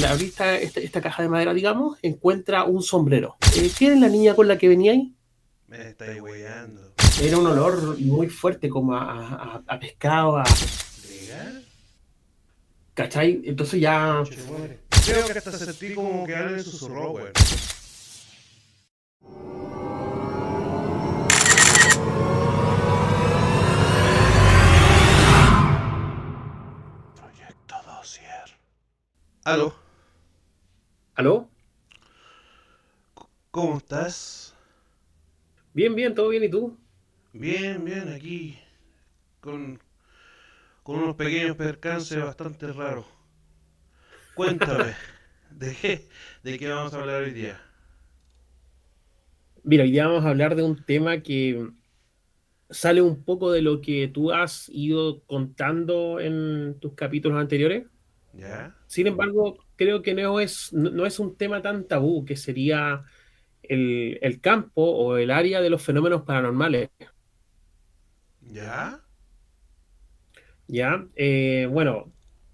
al abrir esta caja de madera, digamos, encuentra un sombrero. ¿Quién es la niña con la que venía ahí? Me estáis weyando. Era un olor muy fuerte, como a pescado, ¿Legal? ¿cachai? Entonces ya. Conche tu madre. Creo que hasta sentí como que alguien susurró, weón. Proyecto Dossier. Aló, ¿Aló? ¿cómo estás? Bien, bien, todo bien, ¿y tú? Bien, bien, aquí. Con, con unos pequeños percances bastante raros. Cuéntame, ¿de qué vamos a hablar hoy día? Mira, hoy día vamos a hablar de un tema que sale un poco de lo que tú has ido contando en tus capítulos anteriores. ¿Ya? Sin embargo, creo que no es un tema tan tabú, que sería el campo o el área de los fenómenos paranormales. ¿Ya? ¿Ya? Bueno,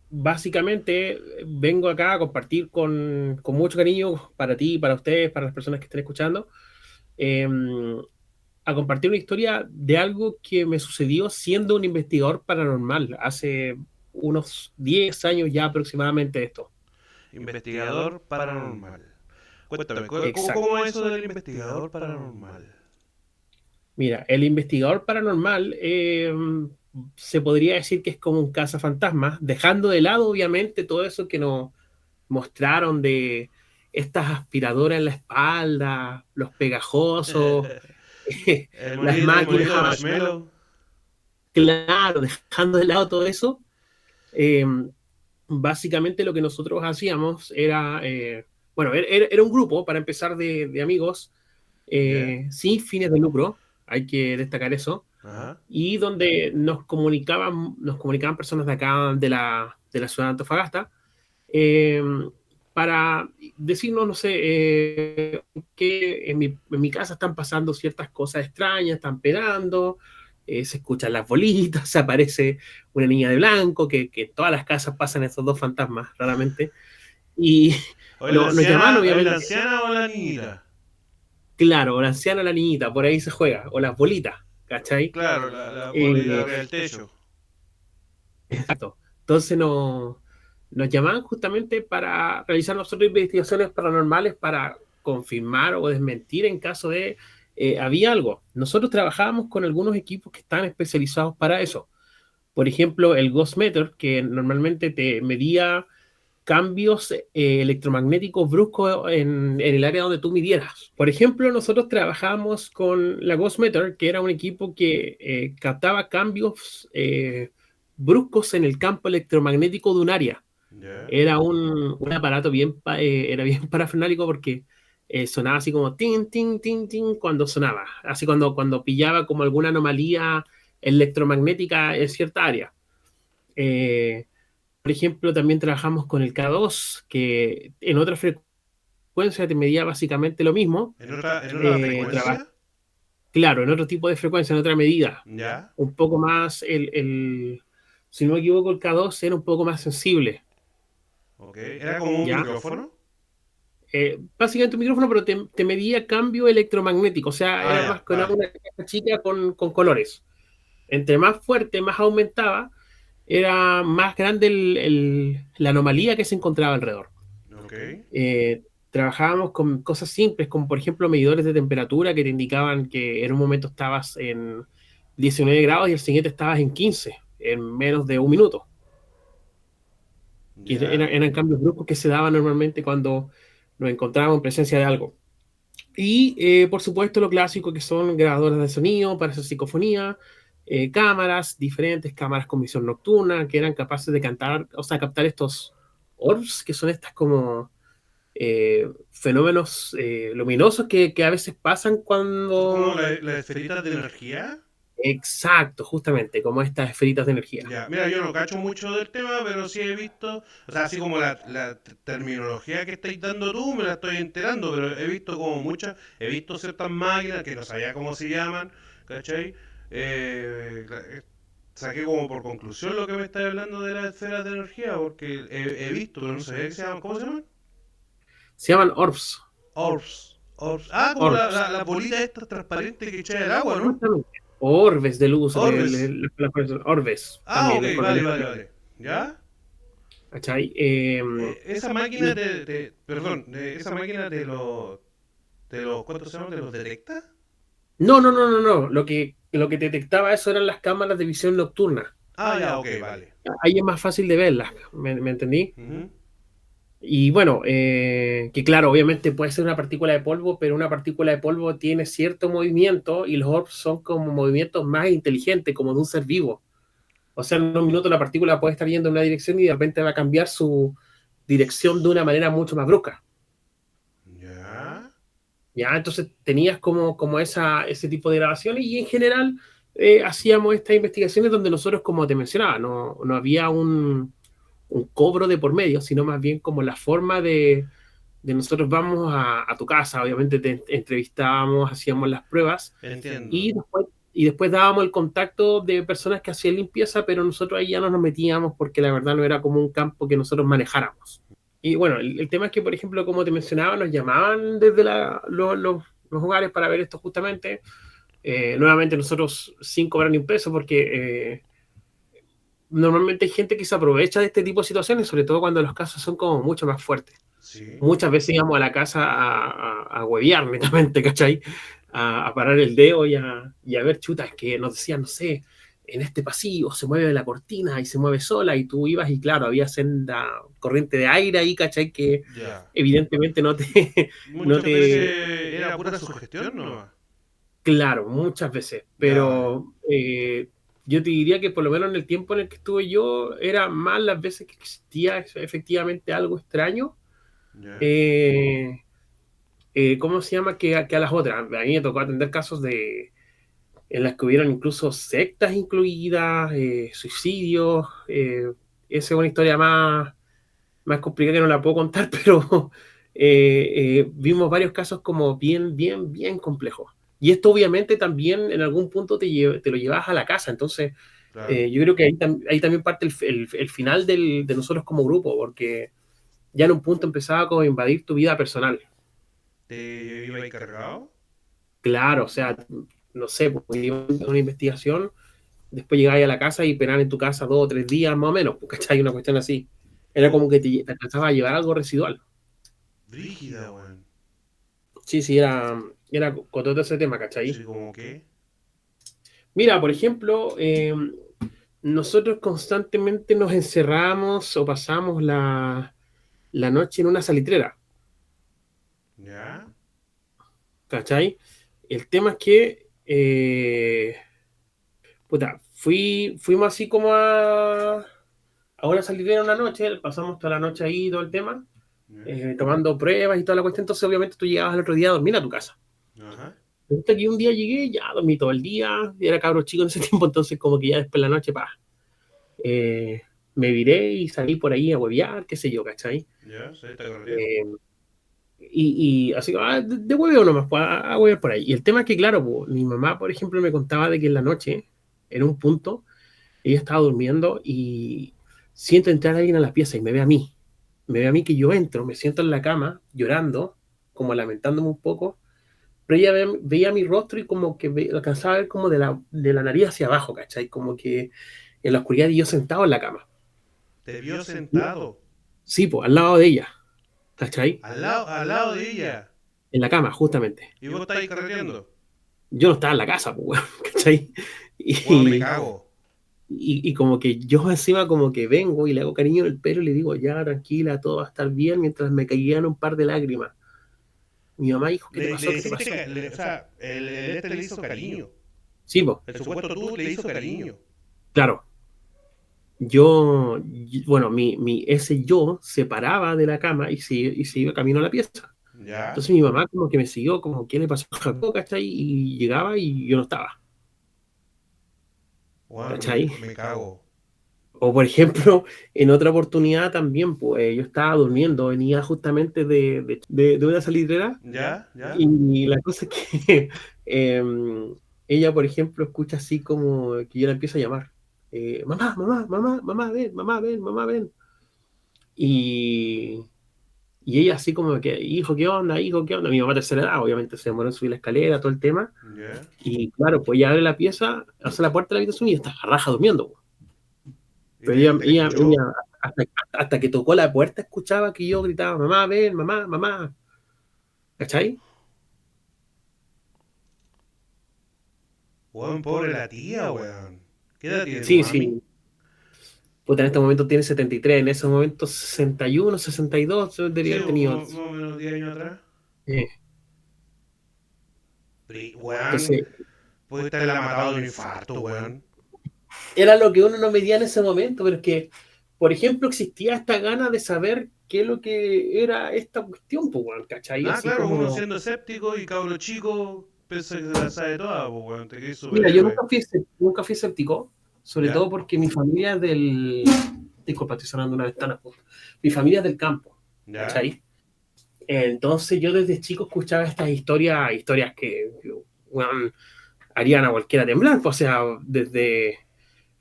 básicamente vengo acá a compartir con mucho cariño para ti, para ustedes, para las personas que estén escuchando, eh, a compartir una historia de algo que me sucedió siendo un investigador paranormal hace unos 10 años ya aproximadamente de esto. Investigador paranormal. Cuéntame, Exacto. ¿cómo es eso del investigador paranormal? Mira, el investigador paranormal se podría decir que es como un cazafantasmas, dejando de lado obviamente todo eso que nos mostraron de estas aspiradoras en la espalda, los pegajosos, las El máquinas, monito de Marshmallow. claro, dejando de lado todo eso. eh, Básicamente lo que nosotros hacíamos era, bueno, era un grupo, para empezar, de amigos, ¿Ya? sin fines de lucro, hay que destacar eso, Ajá. y donde nos comunicaban personas de acá, de la ciudad de Antofagasta, eh, para decirnos, no sé, que en mi casa están pasando ciertas cosas extrañas, están pegando, se escuchan las bolitas, se aparece una niña de blanco, que en todas las casas pasan esos dos fantasmas, raramente, y nos llamaban, ¿O la obviamente, anciana o la niñita? claro, o la anciana o la niñita, por ahí se juega, o las bolitas, ¿cachai? Claro, la bolita Eh, arriba del techo. exacto. Entonces nos llamaban justamente para realizar nosotros investigaciones paranormales para confirmar o desmentir en caso de había algo. Nosotros trabajábamos con algunos equipos que están especializados para eso. Por ejemplo, el Ghost Meter, que normalmente te medía cambios electromagnéticos bruscos en el área donde tú midieras. Por ejemplo, nosotros trabajábamos con la Ghost Meter, que era un equipo que captaba cambios bruscos en el campo electromagnético de un área. ¿Ya? Era un aparato era bien parafrenálico porque sonaba así como tin, tin, tin, tin cuando sonaba, así cuando pillaba como alguna anomalía electromagnética en cierta área. Eh, por ejemplo, también trabajamos con el K2, que en otra frecuencia te medía básicamente lo mismo. ¿En otra Traba- frecuencia? claro, en otro tipo de frecuencia, en otra medida. ¿Ya? Un poco más, si no me equivoco, el K2 era un poco más sensible, Ok. ¿Era como un ¿ya? micrófono? Básicamente un micrófono, pero te medía cambio electromagnético, o sea, Ah, era ya, más con vale. una caja chica con colores. Entre más fuerte, más aumentaba, era más grande la anomalía que se encontraba alrededor. Ok. Trabajábamos con cosas simples, como por ejemplo medidores de temperatura que te indicaban que en un momento estabas en 19 grados y el siguiente estabas en 15 en menos de un minuto. Que ¿Ya? eran cambios bruscos que se daban normalmente cuando nos encontrábamos en presencia de algo. Y por supuesto lo clásico que son grabadores de sonido para hacer psicofonía, cámaras, diferentes cámaras con visión nocturna que eran capaces de cantar, o sea, captar estos orbs, que son estas como fenómenos luminosos que a veces pasan ¿Son como cuando... las esferitas de energía? Exacto, justamente, como estas esferitas de energía. Ya, mira, yo no cacho mucho del tema, pero sí he visto, o sea, así como la terminología que estáis dando tú, me la estoy enterando, pero he visto como muchas, he visto ciertas máquinas que no sabía cómo se llaman, ¿cachai? Eh, saqué como por conclusión lo que me estás hablando de las esferas de energía, porque he visto, pero no sabía que se llaman, ¿cómo se llaman? Se llaman orbs. Orbs. Orbs. Ah, como Orbs. la bolita esta transparente que echa el agua, ¿no? Justamente. Orbes de luz, Orbes. orbes Ah, ok, también, con la vale, letra vale, B. vale. ¿Ya? ¿Cachai? Esa máquina Y perdón, esa máquina ¿cuánto se llama? ¿Te los detecta? no, no, no, no, no. Lo que detectaba eso eran las cámaras de visión nocturna. Ah, ya, ok, vale. Ahí es más fácil de verlas, ¿me entendí? Ujú. Y bueno, que claro, obviamente puede ser una partícula de polvo, pero una partícula de polvo tiene cierto movimiento y los orbs son como movimientos más inteligentes, como de un ser vivo. O sea, en un minuto la partícula puede estar yendo en una dirección y de repente va a cambiar su dirección de una manera mucho más brusca. Ya. ¿Ya? Entonces tenías como ese tipo de grabaciones y en general hacíamos estas investigaciones donde nosotros, como te mencionaba, no había un cobro de por medio, sino más bien como la forma de nosotros vamos a tu casa, obviamente te entrevistábamos, hacíamos las pruebas Entiendo. y después dábamos el contacto de personas que hacían limpieza, pero nosotros ahí ya no nos metíamos porque la verdad no era como un campo que nosotros manejáramos. Y bueno, el tema es que, por ejemplo, como te mencionaba, nos llamaban desde los hogares para ver esto justamente. Nuevamente nosotros sin cobrar ni un peso porque normalmente hay gente que se aprovecha de este tipo de situaciones, sobre todo cuando los casos son como mucho más fuertes. Sí. Muchas veces íbamos a la casa a huevear netamente, ¿cachai? A parar el dedo y a ver chutas que nos decían, no sé, en este pasillo se mueve la cortina y se mueve sola y tú ibas y claro, había senda corriente de aire ahí, ¿cachai? Que Ya. evidentemente no Muchas veces te, era pura sugestión, ¿no? claro, muchas veces, Ya. pero yo te diría que por lo menos en el tiempo en el que estuve yo, era más las veces que existía efectivamente algo extraño. Ya. eh, ¿Cómo se llama? Que a las otras. A mí me tocó atender casos en las que hubieron incluso sectas incluidas, suicidios. Esa es una historia más complicada que no la puedo contar, pero vimos varios casos como bien, bien, bien complejos. Y esto obviamente también en algún punto te lo llevas a la casa. Entonces, Claro. yo creo que ahí también parte el final de nosotros como grupo, porque ya en un punto empezaba como a invadir tu vida personal. ¿Te iba ahí cargado? Claro, o sea, no sé, pues iba a una investigación, después llegabas a la casa y penal en tu casa 2 o 3 días más o menos, pues, ¿cachai? Una cuestión así. Era Oh, como que te alcanzaba a llevar algo residual. brígida, weón. Sí, sí, era con todo ese tema, ¿cachai? Sí, como que. Mira, por ejemplo, nosotros constantemente nos encerramos o pasamos la noche en una salitrera, Ya. ¿cachai? El tema es que, puta, fuimos así como a una salitrera una noche, pasamos toda la noche ahí, todo el tema, Ya. tomando pruebas y toda la cuestión, entonces obviamente tú llegabas al otro día a dormir a tu casa. Ajá. Resulta que un día llegué, ya dormí todo el día, era cabro chico en ese tiempo, entonces como que ya después de la noche, eh, me viré y salí por ahí a huevear, qué sé yo, ¿cachai? Ya, se está carretera. Eh, y así, de hueveo nomás, pues, a huevear por ahí. Y el tema es que, claro, pues, mi mamá, por ejemplo, me contaba de que en la noche, en un punto, ella estaba durmiendo y siento entrar alguien a la pieza y me ve a mí. Me ve a mí que yo entro, me siento en la cama llorando, como lamentándome un poco, pero ella veía mi rostro y como que alcanzaba a ver como de la nariz hacia abajo, ¿cachai? Como que en la oscuridad y yo sentado en la cama. Te vio sentado. Sí, pues, al lado de ella, ¿cachai? Al lado de ella. En la cama, justamente. Y vos estáis carreteando. Yo no estaba en la casa, pues, weón, ¿cachai? Weón, me Y, cago. y como que yo encima como que vengo y le hago cariño en el pelo y le digo, ya, tranquila, todo va a estar bien, mientras me caían un par de lágrimas. Mi mamá dijo, ¿qué te Le pasó? ¿Qué te hiciste, pasó? o sea, el este le hizo cariño. Sí, pues, El supuesto tú le hizo cariño. claro. Bueno, ese yo se paraba de la cama y se iba camino a la pieza. Ya. Entonces mi mamá como que me siguió, como, ¿qué le pasó a Jacob, cachai? Y llegaba y yo no estaba, Weón, ¿cachai? me cago. O por ejemplo, en otra oportunidad también, pues yo estaba durmiendo, venía justamente de una salitrera Ya, ya. y la cosa es que ella, por ejemplo, escucha así como que yo la empiezo a llamar. mamá, ven, mamá, ven, mamá, ven. Y, y ella así como que, hijo, ¿qué onda? Hijo, ¿qué onda? Mi mamá tercera edad, obviamente se demoró en subir la escalera, todo el tema. Ya. Y claro, pues ella abre la pieza, hace la puerta de la habitación y está a raja durmiendo. ¿Y Pero te escuchó? hasta, hasta que tocó la puerta, escuchaba que yo gritaba, mamá, ven, mamá, mamá. ¿Cachai? Weón, pobre la tía, weón. ¿Qué edad tiene tu Sí, mami? sí. Puta, en este momento tiene 73, en ese momento 61, 62, yo debería Sí, haber tenido. más o menos 10 años atrás. eh, Weón, entonces, puede estarle matado de un infarto, weón. era lo que uno no medía en ese momento, pero es que, por ejemplo, existía esta gana de saber qué es lo que era esta cuestión, pues, weón, ¿cachai? Ah, Así claro, uno como, siendo escéptico y cabro chico, piensa que se la sabe toda, pues, weón. Te crees mira, yo superhéroe. nunca fui escéptico, sobre ¿Ya? todo porque mi familia es del, disculpa, estoy cerrando una ventana, pues. Mi familia es del campo, ¿Ya? ¿cachai? Entonces yo desde chico escuchaba estas historias que, weón, harían a cualquiera temblar, pues, o sea, desde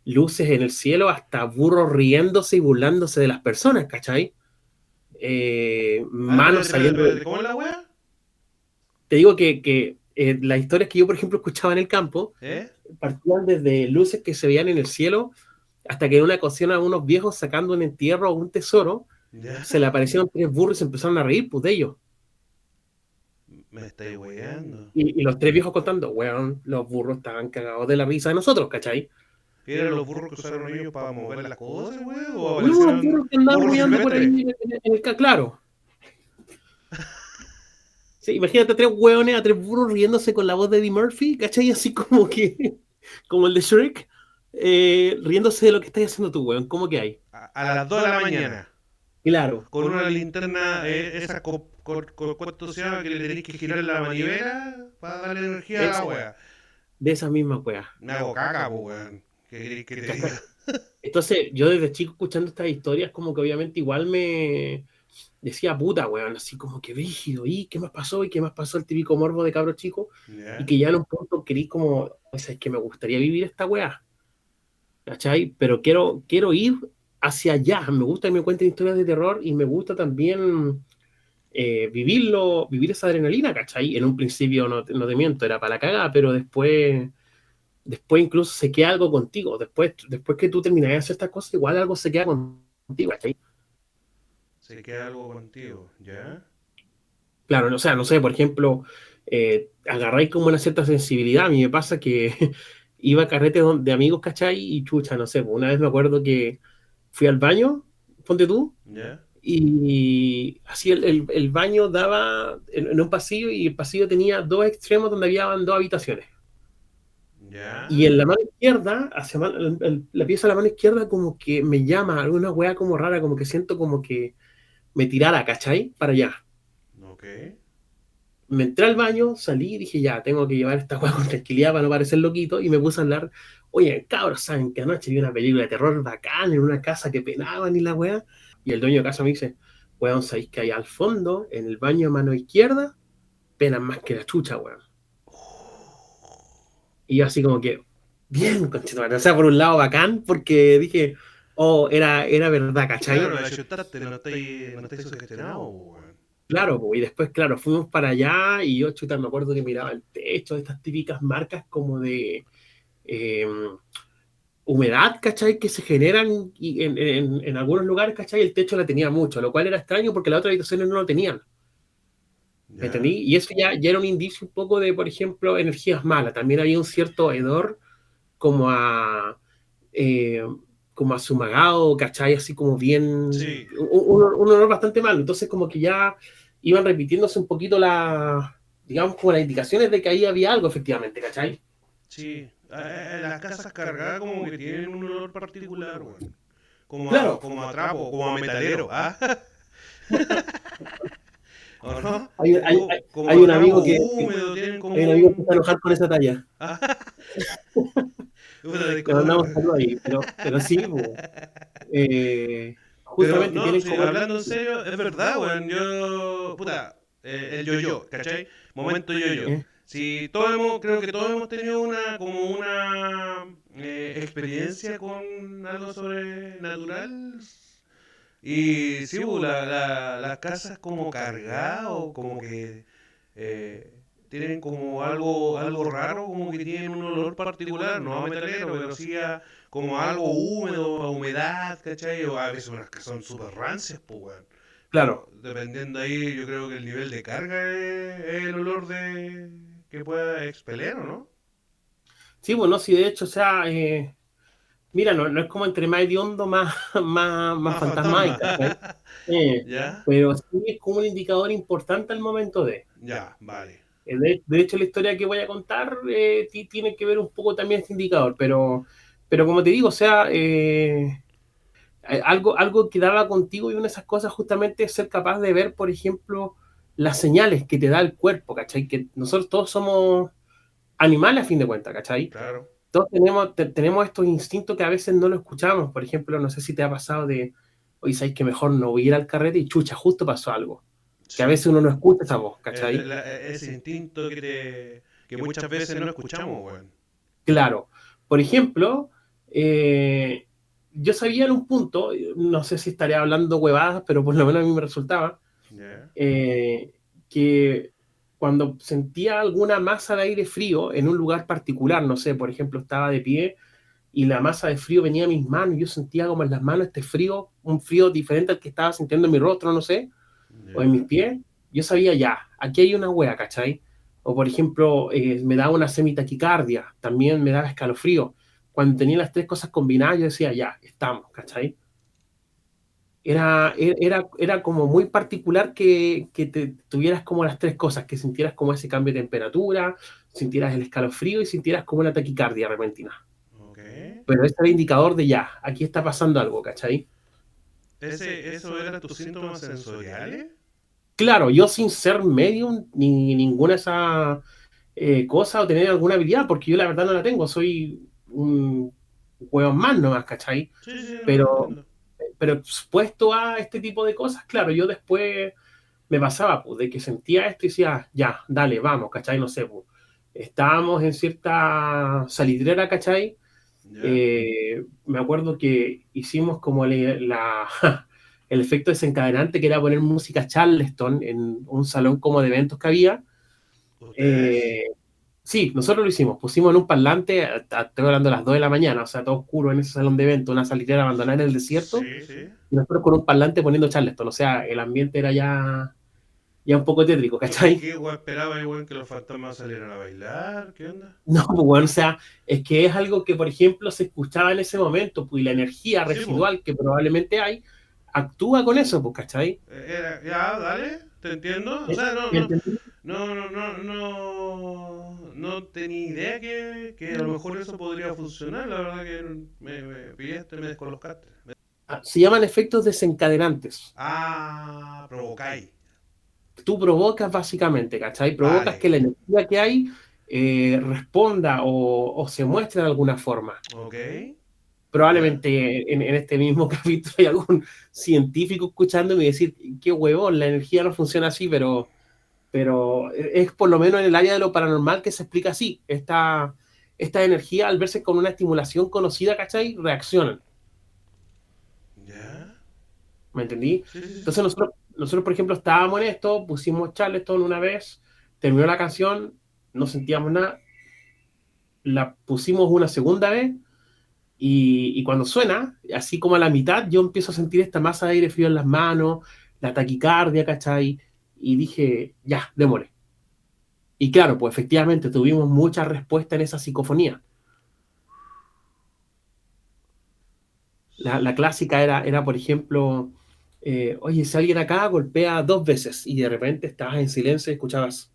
luces en el cielo hasta burros riéndose y burlándose de las personas, ¿cachai? Ah, Manos saliendo de... espérate, ¿cómo es la weá? Te digo que las historias que yo, por ejemplo, escuchaba en el campo ¿Eh? partían desde luces que se veían en el cielo hasta que en una ocasión a unos viejos sacando un entierro o un tesoro, ¿Ya? se le aparecieron tres burros y se empezaron a reír, pues, de ellos. Me estáis weyando. Y los tres viejos contando, weón, los burros estaban cagados de la risa de nosotros, ¿cachai? ¿Eran los burros que usaron ellos para mover las cosas, weón? ¿O No, los aparecieron burros que andaban burros huyendo por ahí silvestres? claro. Sí, imagínate a tres hueones, a tres burros riéndose con la voz de Eddie Murphy, ¿cachai? Así como que, como el de Shrek, riéndose de lo que estás haciendo tú, weón. ¿Cómo que hay? A las 2 de la mañana. Claro, Con una linterna, esa ¿cuánto se llama? Que le tenéis que girar la manivela para darle energía a la esa, wea. de esa misma weá. Me hago caca, pues, weón. ¿Qué queréis que te diga? ¿Cachai? Entonces, yo desde chico escuchando estas historias, como que obviamente igual me decía puta, weón, así como que rígido, ¿y qué más pasó? ¿Y qué más pasó? El típico morbo de cabro chico, y ¿Ya? que ya en un punto querí como, o sea, es que me gustaría vivir esta weá. ¿Cachai? Pero quiero ir hacia allá. Me gusta que me cuenten historias de terror y me gusta también vivir esa adrenalina, ¿cachai? En un principio no te miento, era para la cagada, pero después incluso se queda algo contigo. Después que tú terminas de hacer estas cosas, igual algo se queda contigo, ¿cachai? Se queda algo contigo, ¿ya? Claro, o sea, no sé, por ejemplo, agarráis como una cierta sensibilidad. A mí me pasa que iba a carretes de amigos, ¿cachai? Y chucha, no sé, pues, una vez me acuerdo que fui al baño, ponte tú, ¿Ya? y así el baño daba en un pasillo y el pasillo tenía dos extremos donde había dos habitaciones. Y ¿Ya? en la mano izquierda, la pieza de la mano izquierda como que me llama, alguna weá como rara, como que siento como que me tirara, ¿cachai? Para allá. Ok. Me entré al baño, salí y dije, ya, tengo que llevar esta weá con tranquilidad para no parecer loquito, y me puse a hablar, oye, cabros, ¿saben que anoche vi una película de terror bacán en una casa que penaban y la weá? Y el dueño de casa me dice, weón, ¿sabéis que hay al fondo, en el baño a mano izquierda, penan más que la chucha, weón? Y yo así como que, bien, conchetumare. O sea, por un lado bacán, porque dije, oh, era verdad, Claro, ¿cachai? la chutaste, no estáis sugestionado, weón. Claro, po, y después, claro, fuimos para allá y yo, chuta, me acuerdo que miraba el techo de estas típicas marcas como de eh, humedad, ¿cachai? Que se generan en algunos lugares, ¿cachai? El techo la tenía mucho, lo cual era extraño porque las otras habitaciones no lo tenían, ¿me ¿Ya? entendí? Y eso ya era un indicio un poco de, por ejemplo, energías malas. También había un cierto hedor como a eh, como a sumagado, ¿cachai? Así como bien, Sí, un olor bastante malo. Entonces como que ya iban repitiéndose un poquito digamos, como las indicaciones de que ahí había algo efectivamente, ¿cachai? sí. Las casas cargadas como que tienen un olor particular, weón. Claro, Como a trapo, como a metalero, ¿ah? ¿O no? hay, hay, hay, Como hay a un trapo amigo húmedo, tienen hay un como amigo que está un... enojado con esa talla. Ah, puta, Le disculpa. mandamos saludos ahí, pero sí, pues, Pero justamente no, tienen sí, como... hablando en serio, es verdad, weón. Yo, puta, el yo-yo, ¿cachai? Momento yo-yo. ¿Eh? Sí, creo que todos hemos tenido como una experiencia con algo sobrenatural. Y sí, las casas como cargadas o como que eh, tienen como algo raro, como que tienen un olor particular, no a metalero, pero sí como algo húmedo, a humedad, ¿cachai? O a veces unas que son súper rancias, pues, weón. Pero Claro. dependiendo ahí, yo creo que el nivel de carga es el olor que pueda expeler, ¿o no? Sí, bueno, sí, de hecho, o sea, mira, no es como entre más hediondo, más, más Más fantasma hay, fantasma. ¿cachai? Eh, ¿Ya? pero sí es como un indicador importante al momento de. Ya, vale. De hecho, la historia que voy a contar tiene que ver un poco también este indicador, pero como te digo, o sea, algo que daba contigo y una de esas cosas justamente es ser capaz de ver, por ejemplo, las señales que te da el cuerpo, ¿cachai? Que nosotros todos somos animales a fin de cuentas, ¿cachai? Claro. Todos tenemos estos instintos que a veces no lo escuchamos. Por ejemplo, no sé si te ha pasado de, oye, sabes que mejor no voy a ir al carrete y chucha, justo pasó algo. Que a Sí, veces uno no escucha esa voz, ¿cachai? ese instinto que muchas veces no escuchamos, weón. Claro. Por ejemplo, eh, yo sabía en un punto, no sé si estaría hablando huevadas, pero por lo menos a mí me resultaba, Ya. que cuando sentía alguna masa de aire frío en un lugar particular, no sé, por ejemplo, estaba de pie y la masa de frío venía a mis manos y yo sentía como en las manos este frío, un frío diferente al que estaba sintiendo en mi rostro, no sé, o en mis Ya. pies, yo sabía ya, aquí hay una wea, ¿cachai? O por ejemplo, me daba una semitaquicardia, también me daba escalofrío. Cuando tenía las tres cosas combinadas, yo decía, ya, estamos, ¿cachai? Era como muy particular que te tuvieras como las tres cosas, que sintieras como ese cambio de temperatura, sintieras el escalofrío y sintieras como una taquicardia repentina. Ok. Pero ese era el indicador de ya, aquí está pasando algo, ¿cachai? ¿Eso eran tus síntomas sensoriales? Claro, yo sin ser medium ni ninguna de esas cosas o tener alguna habilidad, porque yo la verdad no la tengo, soy un hueón más nomás, ¿cachai? Sí, sí, no, te Pero, entiendo. pero expuesto a este tipo de cosas, claro, yo después me pasaba, pues, de que sentía esto y decía, ya, dale, vamos, ¿cachai? No sé, pues, estábamos en cierta salitrera, ¿cachai? ¿Ya? Me acuerdo que hicimos como el efecto desencadenante, que era poner música Charleston en un salón como de eventos que había. ¿Ustedes? Eh, sí, nosotros lo hicimos, pusimos en un parlante, estoy hablando a las 2 de la mañana, o sea, todo oscuro en ese salón de eventos, una salitera abandonada en el desierto, Sí, sí. y nosotros con un parlante poniendo Charleston, o sea, el ambiente era ya un poco tétrico, ¿Pero por ¿cachai? qué, weón, esperaba, igual, que los fantasmas salieran a bailar? ¿Qué onda? No, pues bueno, o sea, es que es algo que, por ejemplo, se escuchaba en ese momento, pues y la energía Sí, pues. residual que probablemente hay, actúa con eso, pues, ¿cachai? Ya, dale, te entiendo. O ¿Me sea, me entendí? no tenía idea que a lo mejor eso podría funcionar. La verdad que me pillaste, me descolocaste. Se llaman efectos desencadenantes. Ah, provocáis. Tú provocas básicamente, ¿cachai? Provocas Vale. que la energía que hay responda o se muestre de alguna forma. Ok. ¿Ya? Probablemente en este mismo capítulo hay algún científico escuchándome y decir, qué huevón, la energía no funciona así, pero es por lo menos en el área de lo paranormal que se explica así. Esta energía, al verse con una estimulación conocida, ¿cachai? Reaccionan. ¿Ya? ¿Me entendí? Sí, sí, Entonces sí. nosotros, por ejemplo, estábamos en esto, pusimos Charleston una vez, terminó la canción, no sentíamos nada, la pusimos una segunda vez y cuando suena, así como a la mitad, yo empiezo a sentir esta masa de aire frío en las manos, la taquicardia, ¿cachai? Y dije, ya, démosle. Y claro, pues efectivamente tuvimos mucha respuesta en esa psicofonía. La clásica era, por ejemplo, oye, si alguien acá golpea dos veces y de repente estabas en silencio y escuchabas,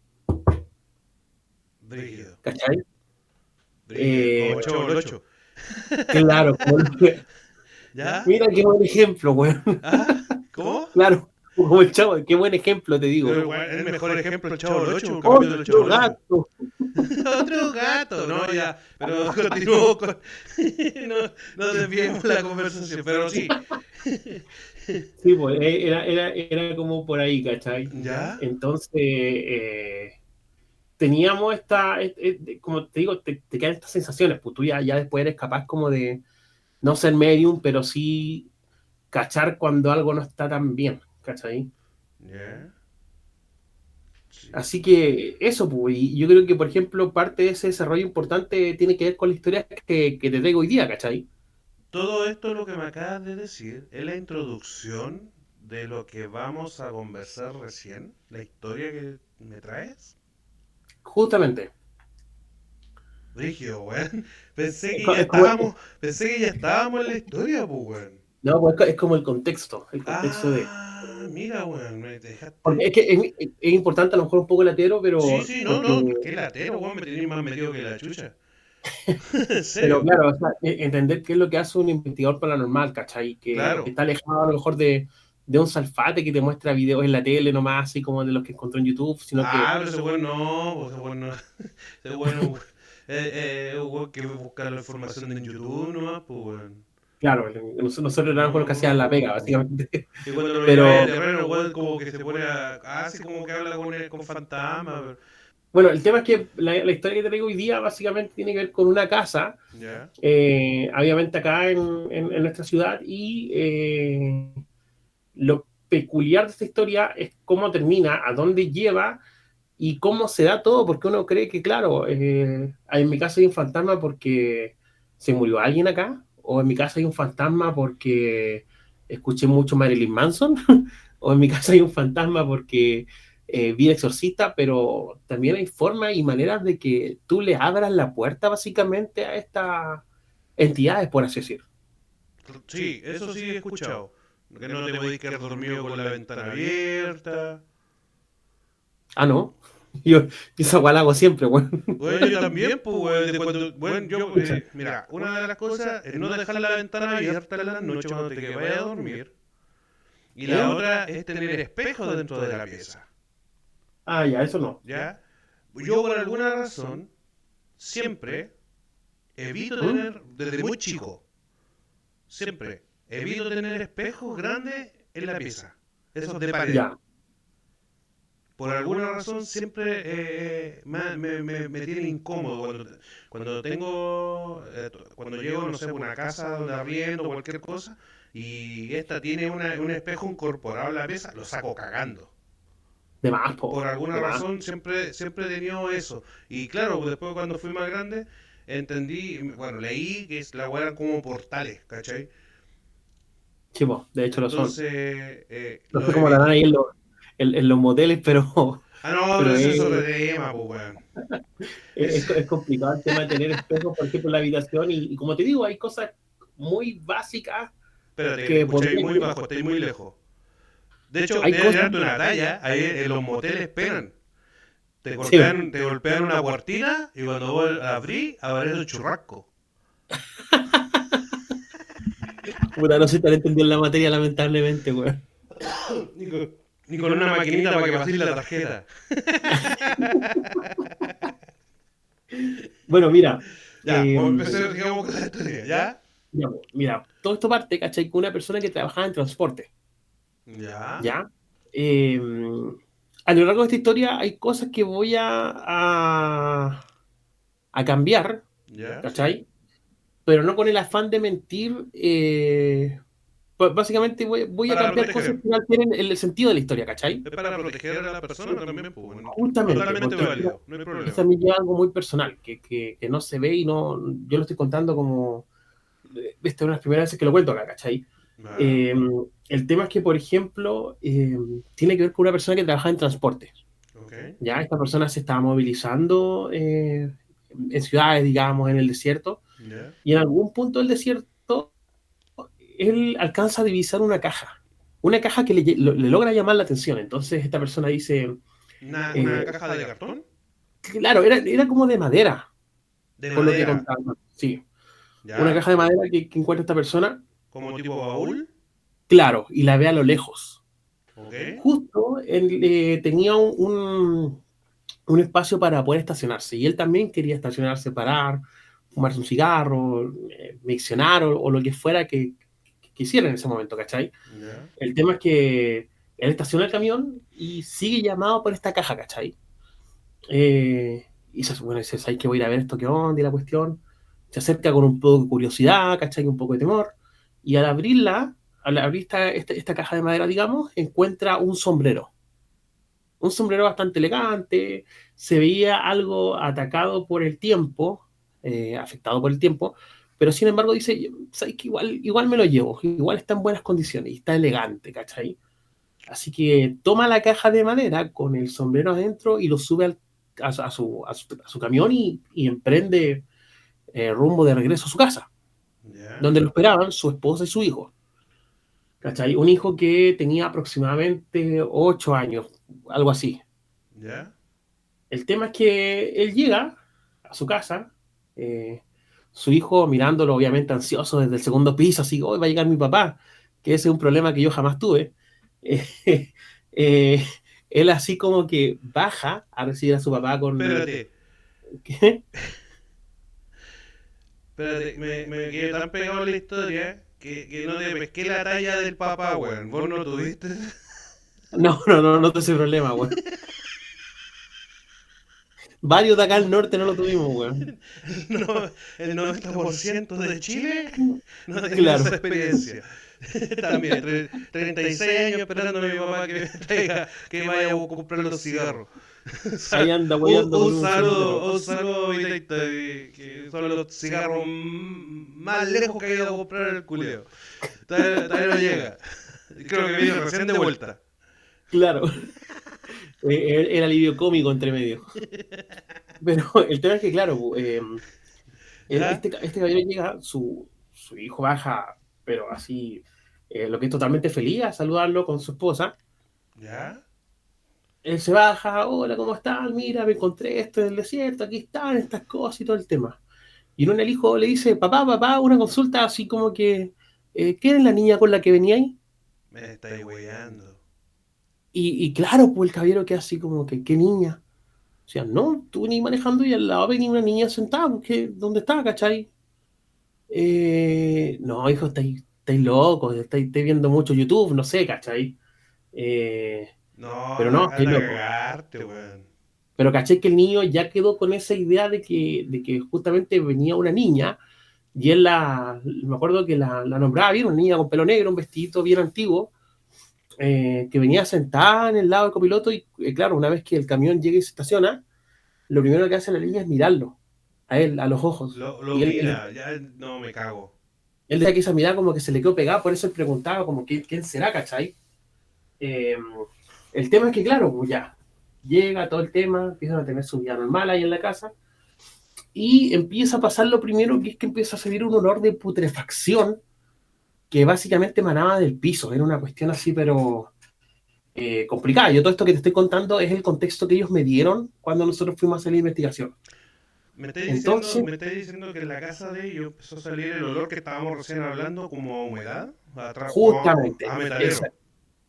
Brígido. ¿cachai? Brígido. Eh, Como el chavo del 8. claro, ¿Ya? mira qué buen ejemplo, weón. ¿Ah? ¿Cómo? Claro, como el chavo, qué buen ejemplo te digo. Pero, weón, el mejor ejemplo el chavo del 8, un capítulo del chavo Otro del 8. gato. Otro gato, no, ya, pero continuamos con... no, no desviemos la conversación, pero sí. Sí, pues era como por ahí, ¿cachai? ¿Ya? Entonces, teníamos como te digo, te quedan estas sensaciones, pues tú ya después eres capaz como de no ser medium, pero sí cachar cuando algo no está tan bien, ¿cachai? Ya. Sí. Así que eso, pues, y yo creo que, por ejemplo, parte de ese desarrollo importante tiene que ver con la historia que te traigo hoy día, ¿cachai? Todo esto lo que me acabas de decir es la introducción de lo que vamos a conversar recién, la historia que me traes. Justamente. Rígido, weón. Pensé Es, que ya es como, estábamos, pensé que ya estábamos en la historia, pues, weón. no, pues es como el contexto de... Ah, mira, weón, me Porque dejaste. es que es importante a lo mejor un poco el atero, Sí, pero sí, no, porque no, qué latero, weón, me tenéis más metido que la chucha. En pero serio, claro, o sea, entender qué es lo que hace un investigador paranormal, ¿cachai? Que claro. está alejado a lo mejor de un salfate que te muestra videos en la tele nomás, así como de los que encontró en YouTube, sino que, Ah, pero ese weón no, pues ese weón no. Ese weón es un weón que busca la información en YouTube nomás, pues weón. claro, nosotros éramos con los que hacían la pega, No. básicamente. Y cuando lo lleváis a Pero terreno, el weón como que se pone a. Hace como que habla con fantasmas. bueno, el tema es que la historia que te traigo hoy día básicamente tiene que ver con una casa, Ya. obviamente acá en nuestra ciudad, y lo peculiar de esta historia es cómo termina, a dónde lleva y cómo se da todo, porque uno cree que, claro, en mi casa hay un fantasma porque se murió alguien acá, o en mi casa hay un fantasma porque escuché mucho Marilyn Manson, o en mi casa hay un fantasma porque vi el exorcista, pero también hay formas y maneras de que tú le abras la puerta básicamente a estas entidades, por así decir. Sí, eso sí he escuchado. Que no te podéis quedar dormido con la ventana abierta. Ah, no. Yo esa guay la hago siempre, bueno. Bueno, yo también, pues, weón, bueno, yo, mira, una de las cosas es no dejar la ventana abierta en la noche cuando te vayas a dormir. Y la ¿Eh? otra es tener espejos dentro de la pieza. Ah, ya, eso no. ¿Ya? Yo por alguna razón siempre evito ¿Mm? tener, desde muy chico, siempre evito tener espejos grandes en la pieza. Esos de pared. Ya. Por alguna razón siempre me tiene incómodo cuando llego, no sé, a una casa donde arriendo o cualquier cosa y esta tiene un espejo incorporable a la pieza, lo saco cagando. De más, Por po. alguna De más. razón siempre he tenido eso. Y claro, después cuando fui más grande, entendí, bueno, leí que la weá eran como portales, ¿cachai? Sí, po, de hecho lo son. Entonces, No lo sé cómo la dan evité. ahí en los moteles, pero, Ah, no, pero pero ese es otro tema, pues, weón. Es, es complicado el tema de tener espejos, por ejemplo, en la habitación. Y como te digo, hay cosas muy básicas espérate, que te que escucháis podrían... muy bajo, estáis muy lejos. De hecho, Hay debes cosas... darte una talla, ahí en los moteles pegan. Sí, Te golpean una cortina y cuando vos la abrís, aparece un churrasco. puta, no soy tan entendido en la materia, lamentablemente, weón. Ni con, ni con una maquinita para que paséis la tarjeta. Bueno, mira, Ya, eh, sigamos con la historia, ¿ya? mira, todo esto parte, ¿cachai? Con una persona que trabajaba en transporte, Ya, ¿ya? Eh, a lo largo de esta historia hay cosas que voy a cambiar, ya, sí. ¿cachai? Pero no con el afán de mentir. Básicamente voy a Para cambiar cosas proteger. que no tienen el sentido de la historia, ¿cachai? Es para proteger a la persona también, pues, bueno, Justamente, totalmente porque válido, no hay esa problema. me lleva algo muy personal, que no se ve y no, yo lo estoy contando como, esta es una de las primeras veces que lo cuento acá, ¿cachai? Ah, Eh, el tema es que, por ejemplo, tiene que ver con una persona que trabaja en transporte. ok, Ya esta persona se estaba movilizando en ciudades, digamos, en el desierto, ya. y en algún punto del desierto él alcanza a divisar una caja que le logra llamar la atención. Entonces esta persona dice, Una eh, caja de cartón? claro, era como de madera, De por lo que madera, contaba. Sí, una ¿ya? caja de madera que encuentra esta persona, Como tipo baúl, claro, y la ve a lo lejos. ok. Justo él tenía un espacio para poder estacionarse, y él también quería estacionarse, parar, fumarse un cigarro, miccionar o lo que fuera que quisiera en ese momento, ¿cachai? Ya. El tema es que él estaciona el camión y sigue llamado por esta caja, ¿cachai? Y bueno, dice, ¿sabes que voy a ir a ver esto qué onda y la cuestión? Se acerca con un poco de curiosidad, ¿cachai? Un poco de temor. Y al abrir esta caja de madera, digamos, encuentra un sombrero. Un sombrero bastante elegante, se veía algo atacado por el tiempo, afectado por el tiempo, pero sin embargo dice, ¿sabes que igual me lo llevo, igual está en buenas condiciones y está elegante, ¿cachai? Así que toma la caja de madera con el sombrero adentro y lo sube a su camión y emprende rumbo de regreso a su casa, ¿Ya? donde lo esperaban su esposa y su hijo. ¿Cachai? Un hijo que tenía aproximadamente 8 años, algo así. ¿Ya? El tema es que él llega a su casa, eh, su hijo mirándolo obviamente ansioso desde el segundo piso, así, hoy va a llegar mi papá, que ese es un problema que yo jamás tuve. Eh, eh, Él así como que baja a recibir a su papá con... Espérate, ¿Qué? espérate, me quedé tan pegado en la historia que no te pesqué la talla del papá, weón. ¿Vos no tuviste? No te ese problema, güey. Varios de acá al norte no lo tuvimos, güey. No, el 90% de Chile no ha tenido esa Claro, experiencia. También, 36 años esperando a mi papá que me traiga, que vaya a comprar los cigarros. ahí anda guayando con Un un sombrero. saludo, un saludo, Viteita, que son los cigarros más lejos que ha ido a comprar el culeo. Todavía no llega. Creo que viene recién de vuelta. Claro, el alivio cómico entre medio. Pero el tema es que, claro, ¿Ya? este caballero llega, su hijo baja, pero así, lo que es totalmente feliz a saludarlo con su esposa. ¿Ya? Él se baja, hola, ¿cómo están? Mira, me encontré esto en el desierto, aquí están estas cosas y todo el tema. Y en una el hijo le dice, papá, una consulta así como que, ¿quién es la niña con la que venía ahí? Me estáis weyando. Y claro, pues el caballero queda así como que, ¿qué niña? O sea, no, tú venís manejando y al lado venía una niña sentada, porque, ¿dónde está, cachai? No, hijo, estáis locos, estáis viendo mucho YouTube, no sé, ¿cachai? Eh, No, pero no, estáis anda a locos. cagarte, weón. Pero caché que el niño ya quedó con esa idea de que justamente venía una niña y él me acuerdo que la nombraba bien, una niña con pelo negro, un vestidito bien antiguo, que venía sentada en el lado del copiloto y claro, una vez que el camión llega y se estaciona, lo primero que hace la niña es mirarlo, a él, a los ojos. Lo Y mira, ya no me cago. él decía que esa mirada como que se le quedó pegada, por eso él preguntaba como quién será, ¿cachai? Eh, el tema es que, claro, pues ya, llega todo el tema, empiezan a tener su vida normal ahí en la casa, y empieza a pasar lo primero, que es que empieza a salir un olor de putrefacción que básicamente emanaba del piso. Era una cuestión así, pero complicada. Yo todo esto que te estoy contando es el contexto que ellos me dieron cuando nosotros fuimos a hacer la investigación. Entonces, Me estáis diciendo que en la casa de ellos empezó a salir el olor que estábamos recién hablando como a humedad, como justamente, a metalero.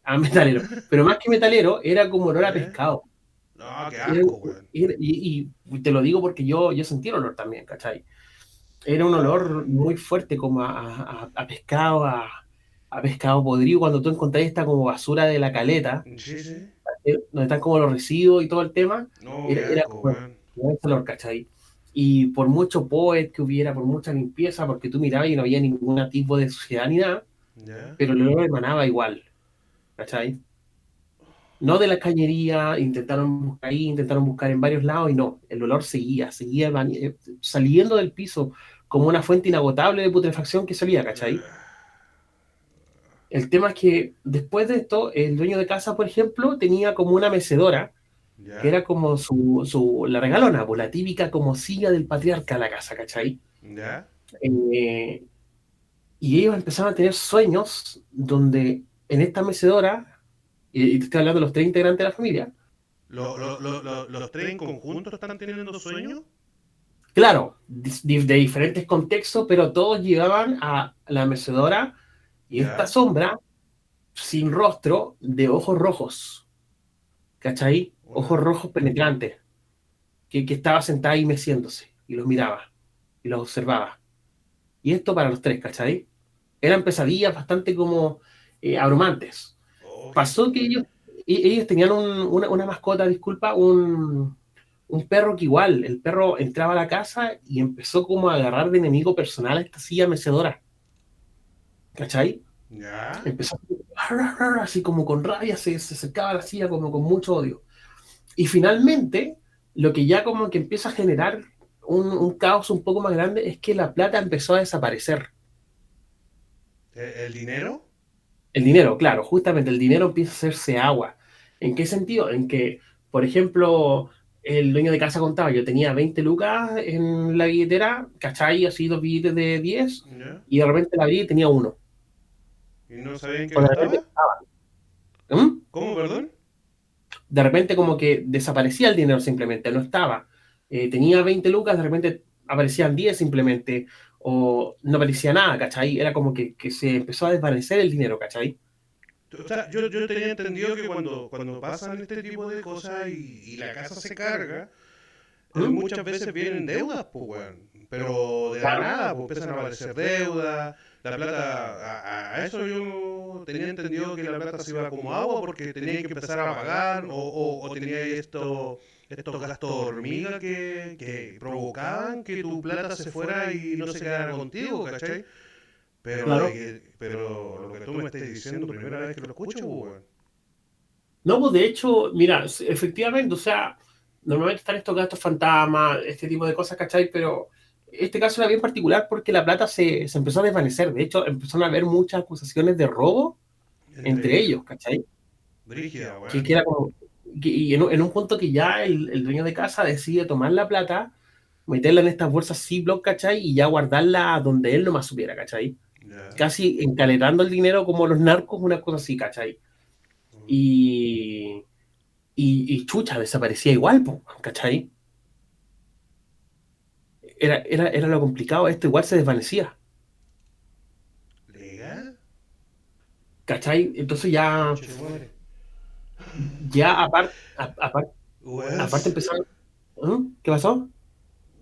a metalero, pero más que metalero, era como olor a ¿Eh? pescado. No, qué Era- asco, weón. y te lo digo porque yo sentí el olor también, ¿cachai? Era un olor muy fuerte como a pescado, a pescado podrido, cuando tú encontrás esta como basura de la caleta, Sí, sí. donde están como los residuos y todo el tema, No, qué era asco, como weón. ese olor, ¿cachai? Y por mucho poet que hubiera, por mucha limpieza, porque tú mirabas y no había ningún tipo de suciedad ni nada, ¿Ya? pero el olor emanaba igual, ¿cachai? No de la cañería, intentaron buscar ahí, intentaron buscar en varios lados y no, el olor seguía saliendo del piso como una fuente inagotable de putrefacción que salía, ¿cachai? El tema es que después de esto, el dueño de casa, por ejemplo, tenía como una mecedora, que ¿Ya? era como la regalona, pues la típica como silla del patriarca de la casa, ¿cachai? ¿Ya? Eh, y ellos empezaron a tener sueños donde en esta mecedora, y te estoy hablando de los 3 integrantes de la familia, ¿Los tres en conjunto están teniendo sueños? claro, de diferentes contextos, pero todos llegaban a la mecedora y esta ¿Ya? sombra sin rostro de ojos rojos, ¿cachai? Ojos Hola. rojos penetrantes, que estaba sentada ahí meciéndose y los miraba y los observaba. Y esto para los tres, ¿cachai? Eran pesadillas bastante como abrumantes. Oh, qué... Pasó que ellos tenían una mascota, disculpa, un perro que igual, el perro entraba a la casa y empezó como a agarrar de enemigo personal a esta silla mecedora, ¿cachai? ¿Ya? Empezó así como con rabia, se acercaba a la silla como con mucho odio. Y finalmente, lo que ya como que empieza a generar un caos un poco más grande es que la plata empezó a desaparecer. ¿El dinero? El dinero, claro, justamente el dinero empieza a hacerse agua. ¿En qué sentido? En que, por ejemplo, el dueño de casa contaba, yo tenía 20 lucas en la billetera, ¿cachai? Así dos billetes de 10 ¿Ya? y de repente la abrí y tenía uno. ¿Y no sabían qué O de repente, gastaba? ¿Mm? ¿Cómo, perdón? De repente como que desaparecía el dinero simplemente, no estaba. Tenía 20 lucas, de repente aparecían 10 simplemente, o no aparecía nada, ¿cachai? Era como que se empezó a desvanecer el dinero, ¿cachai? O sea, yo tenía entendido que cuando pasan este tipo de cosas y la casa se carga, ¿Mm? muchas veces vienen deudas, pues, weón. Pero de la Claro, nada, pues empiezan a aparecer deudas. La plata, a eso yo tenía entendido que la plata se iba como agua porque tenían que empezar a pagar o tenía estos gastos hormiga que provocaban que tu plata se fuera y no se quedara contigo, ¿cachai? claro. Pero lo que tú me estás diciendo, primera vez que lo escucho, pues, weón. No, pues de hecho, mira, efectivamente, o sea, normalmente están estos gastos fantasmas, este tipo de cosas, ¿cachai? Pero este caso era bien particular porque la plata se empezó a desvanecer. De hecho, empezaron a haber muchas acusaciones de robo Entre entre ellos. ellos, ¿cachai? Brígida, Que weón. era como, y en un punto que ya el dueño de casa decide tomar la plata, meterla en estas bolsas Ziploc, ¿cachai? Y ya guardarla donde él no más supiera, ¿cachai? Ya. Casi encaletando el dinero como los narcos, una cosa así, ¿cachai? Y, y chucha, desaparecía igual, po, ¿cachai? Era lo complicado, esto igual se desvanecía, ¿Legal? ¿cachai? Entonces ya, Conche tu madre. ya Weón, aparte empezaron, ¿Mm? ¿Qué pasó?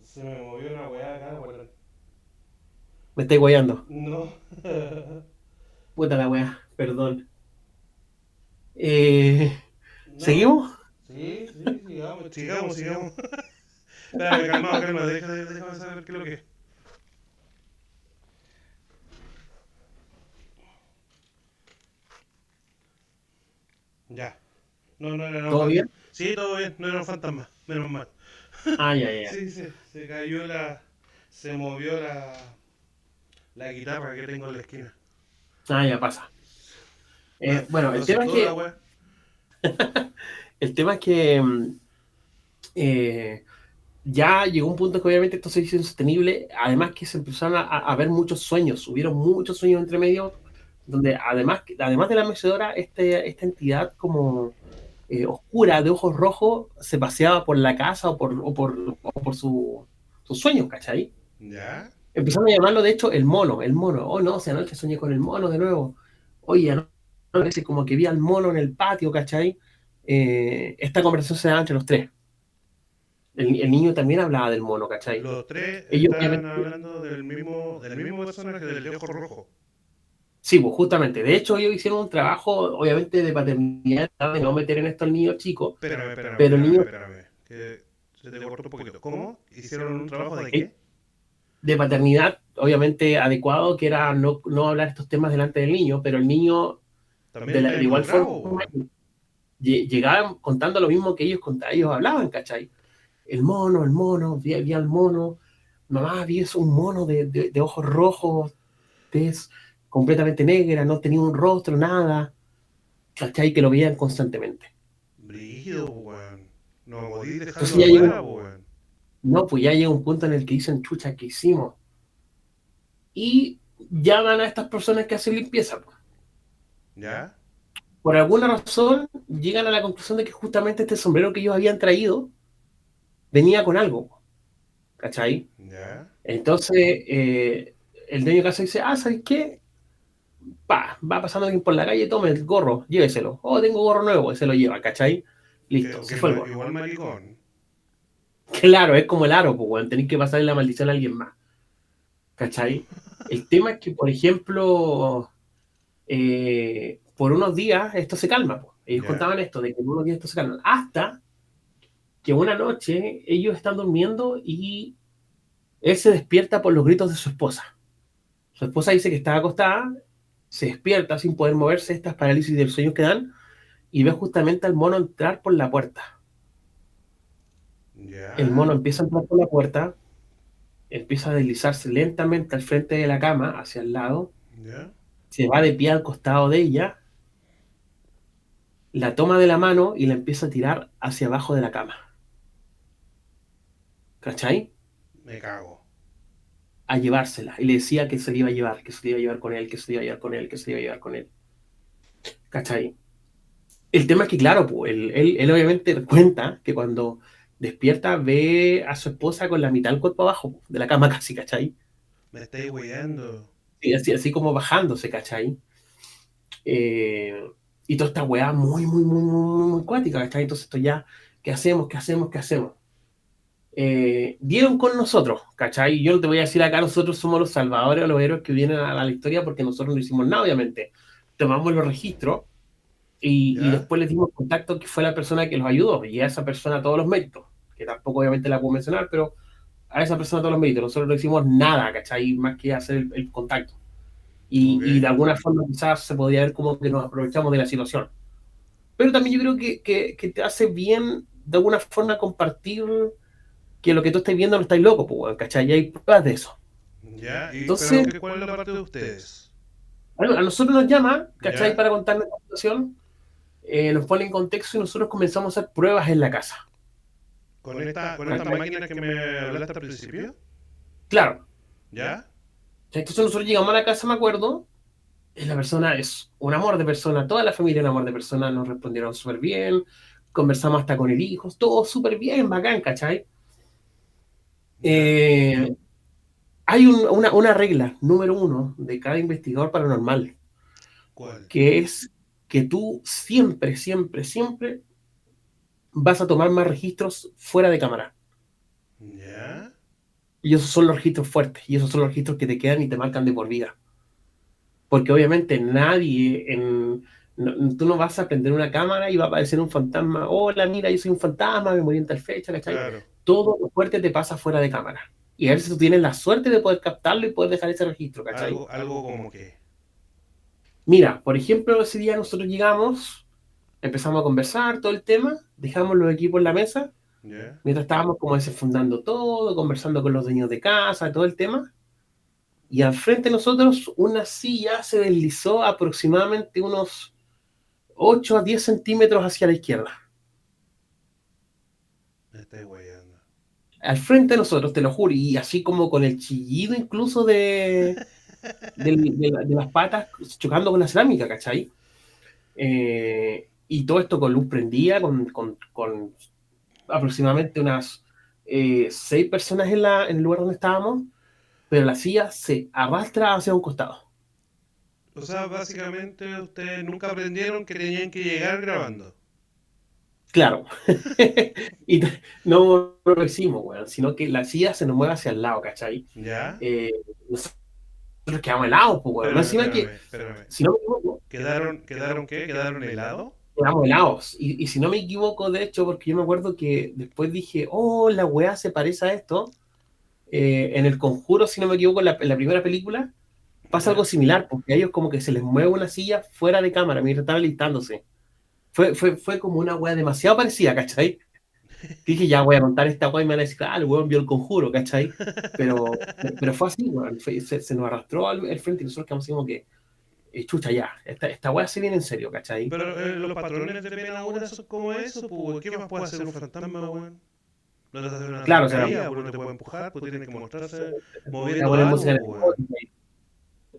se me movió una weá acá, weón. Me estáis guayando. No. Puta la weá, perdón. Eh, No. ¿Seguimos? Sí, sí, sigamos, sigamos, sigamos. Espérame, calmado, calma, déjame saber qué es lo que es. Ya. No, no era un ¿Todo fantasma. bien? Sí, todo bien, no era un fantasma, menos mal. Ah, ya, ya. Sí, se cayó la. Se movió la guitarra que tengo en la esquina. Ah, ya pasa. Bueno, Lo asustó la weá. el tema es que eh, ya llegó un punto que obviamente esto se hizo insostenible, además que se empezaron a ver muchos sueños, hubieron muchos sueños entre medio, donde además de la mecedora, esta entidad como oscura de ojos rojos se paseaba por la casa o por sus sueños, ¿cachai? ¿Ya? Empezaron a llamarlo, de hecho, el mono. Oh, no, si anoche soñé con el mono de nuevo. Oye, anoche como que vi al mono en el patio, ¿cachai? Esta conversación se daba entre los tres. El niño también hablaba del mono, ¿cachai? Los tres Ellos, estaban obviamente, hablando del mismo personaje del de ojo rojo. sí, pues justamente. De hecho, ellos hicieron un trabajo, obviamente, de paternidad, de no meter en esto al niño chico, Espérame, espérame, pero el espérame, niño espérame. Que se te cortó un poquito. ¿Cómo? ¿Hicieron un trabajo de eh, qué? de paternidad, obviamente, adecuado, que era no hablar estos temas delante del niño, pero el niño, También está de igual forma, involucrado, weón. llegaban contando lo mismo que ellos hablaban, ¿cachai? El mono, vi al mono, mamá, vi un mono de ojos rojos, tez completamente negra, no tenía un rostro, nada, ¿cachai? Que lo veían constantemente. Brígido, weón. No podí Entonces dejarlo ya afuera, llegó, weón. no, pues ya llega un punto en el que dicen, chucha, ¿qué hicimos? Y llaman a estas personas que hacen limpieza, pues. ¿Ya? Por alguna razón llegan a la conclusión de que justamente este sombrero que ellos habían traído venía con algo, ¿cachai? ¿Ya? Entonces, el dueño de casa dice, ¿sabes qué? Va pasando alguien por la calle, tome el gorro, lléveselo. Oh, tengo gorro nuevo, y se lo lleva, ¿cachai? Listo, se fue el gorro. Igual maricón. Claro, es como el aro, pues, weón, tenéis que pasarle la maldición a alguien más, ¿cachai? El tema es que, por ejemplo, por unos días esto se calma, pues. Ellos ¿Ya? contaban esto, de que en unos días esto se calma, hasta que una noche ellos están durmiendo y él se despierta por los gritos de su esposa. Su esposa dice que está acostada, se despierta sin poder moverse, estas parálisis del sueño que dan, y ve justamente al mono entrar por la puerta. El Ya, mono empieza a entrar por la puerta, empieza a deslizarse lentamente al frente de la cama, hacia el lado, ya. se va de pie al costado de ella, la toma de la mano y la empieza a tirar hacia abajo de la cama. ¿Cachai? Me cago. A llevársela. Y le decía que se la iba a llevar, que se la iba a llevar con él, que se la iba a llevar con él, que se la iba a llevar con él. ¿Cachai? El tema es que, claro, pues, él obviamente cuenta que cuando despierta ve a su esposa con la mitad del cuerpo abajo de la cama casi, ¿cachai? Me estáis weyando. Y así como bajándose, ¿cachai? Eh, y toda esta weá muy cuática, ¿cachai? Entonces esto ya, ¿qué hacemos? ¿Qué hacemos? ¿Qué hacemos? Dieron con nosotros, ¿cachai? Yo no te voy a decir acá, nosotros somos los salvadores o los héroes que vienen a la historia porque nosotros no hicimos nada, obviamente. Tomamos los registros y ¿Ya? después les dimos contacto que fue la persona que los ayudó y a esa persona todos los méritos, que tampoco obviamente la puedo mencionar, pero a esa persona todos los méritos. Nosotros no hicimos nada, ¿cachai? Más que hacer el contacto. Ok. Y de alguna forma quizás se podría ver como que nos aprovechamos de la situación. Pero también yo creo que te hace bien de alguna forma compartir que lo que tú estás viendo no estáis loco, pues, ¿cachai? Y hay pruebas de eso. ¿Ya? Pero Entonces, ¿cuál es la parte de ustedes? a nosotros nos llama, ¿cachai? ¿Ya? Para contarnos la situación, nos pone en contexto y nosotros comenzamos a hacer pruebas en la casa. Con esta máquina que me hablaste al principio? Claro. ¿Ya? Entonces nosotros llegamos a la casa, me acuerdo, y la persona es un amor de persona, toda la familia es un amor de persona, nos respondieron súper bien, conversamos hasta con el hijo, todo súper bien, bacán, ¿cachai? ¿Ya? Eh, Hay una regla número uno de cada investigador paranormal, ¿Cuál? que es que tú siempre vas a tomar más registros fuera de cámara. ¿Ya? Y esos son los registros fuertes, y esos son los registros que te quedan y te marcan de por vida. Porque obviamente tú no vas a prender una cámara y va a aparecer un fantasma. Hola, mira, yo soy un fantasma, me morí en tal fecha, ¿cachai? Claro. Todo lo fuerte te pasa fuera de cámara. Y a veces tú tienes la suerte de poder captarlo y poder dejar ese registro, ¿cachai? Algo como que. Mira, por ejemplo, ese día nosotros llegamos, empezamos a conversar todo el tema, dejamos los equipos en la mesa, ¿Ya? mientras estábamos como desenfundando todo, conversando con los dueños de casa, todo el tema. Y al frente de nosotros una silla se deslizó aproximadamente unos 8 a 10 centímetros hacia la izquierda. Me estáis weyando. Al frente de nosotros, te lo juro, y así como con el chillido incluso de las patas chocando con la cerámica, ¿cachai? Y todo esto con luz prendida, con aproximadamente unas 6 personas en el lugar donde estábamos, pero la silla se arrastra hacia un costado. O sea, básicamente ustedes nunca aprendieron que tenían que llegar grabando. Claro. Y no lo hicimos, weón, sino que la silla se nos mueve hacia el lado, ¿cachai? ¿Ya? Eh, Nosotros quedamos helados, pues, weón. Más encima que, Espérame. si no me equivoco, ¿Quedaron qué? ¿Quedaron helado? quedamos helados. Y si no me equivoco, de hecho, porque yo me acuerdo que después dije, oh, la weá se parece a esto. En El Conjuro, si no me equivoco, en la primera película, pasa algo ¿Ya? similar, porque a ellos como que se les mueve una silla fuera de cámara mientras están alistándose. Fue como una weá demasiado parecida, ¿cachai? Dije, ya voy a contar esta weá y me van a decir, ah, el weón vio El Conjuro, ¿cachai? Pero fue así, weón. Se nos arrastró al frente y nosotros quedamos así como que, chucha, ya, esta weá se viene en serio, ¿cachai? Pero los patrones de pena ahora son como eso, pues. ¿Qué más puede hacer un fantasma, weón? No te hace una Claro, o sea, zancadilla, pues no te puede empujar, pues tiene que mostrarse voy a moviendo poner algo, música en pues, weón.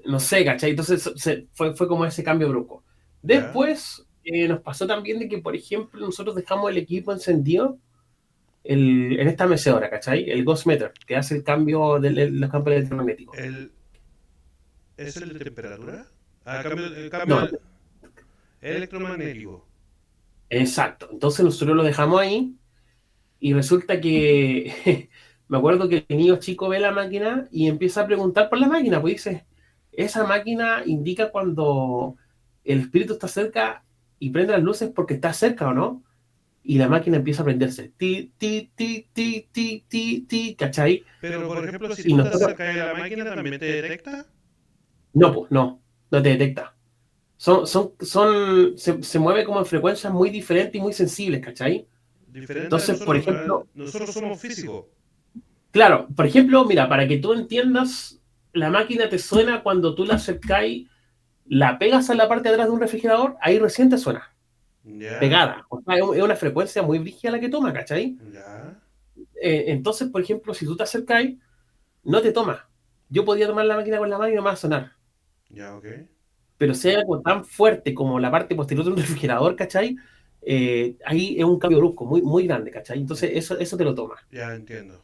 no sé, ¿cachai? Entonces fue como ese cambio brusco. ¿Ya? Después nos pasó también de que, por ejemplo, nosotros dejamos el equipo encendido en esta mecedora, ¿cachai? El Ghost Meter, que hace el cambio de los campos electromagnéticos. El, ¿Es el de temperatura? Ah, el No, cambio electromagnético. exacto. Entonces nosotros lo dejamos ahí y resulta que me acuerdo que el niño chico ve la máquina y empieza a preguntar por la máquina, pues dice, esa máquina indica cuando el espíritu está cerca y prende las luces porque está cerca o no. y la máquina empieza a prenderse. Ti, ti, ti, ti, ti, ti, ti, ¿cachai? Pero, por ejemplo, si Y tú te nosotros, acercas a la máquina, ¿también te detecta? no, pues, no te detecta. Se mueve como en frecuencias muy diferentes y muy sensibles, ¿cachai? Diferente a Entonces, por nosotros. ejemplo, Nosotros somos físicos. claro, por ejemplo, mira, para que tú entiendas, la máquina te suena cuando tú la acercáis, la pegas a la parte de atrás de un refrigerador, ahí recién te suena, ¿Ya? pegada. O sea, es una frecuencia muy brígida la que toma, ¿cachai? ¿Ya? Entonces, por ejemplo, si tú te acercáis, no te toma. Yo podía tomar la máquina con la mano y no me va a sonar. ¿Ya? ¿Ok? Pero si hay algo tan fuerte como la parte posterior de un refrigerador, ¿cachai? Ahí es un cambio brusco, muy, muy grande, ¿cachai? Entonces, eso te lo toma. Ya entiendo.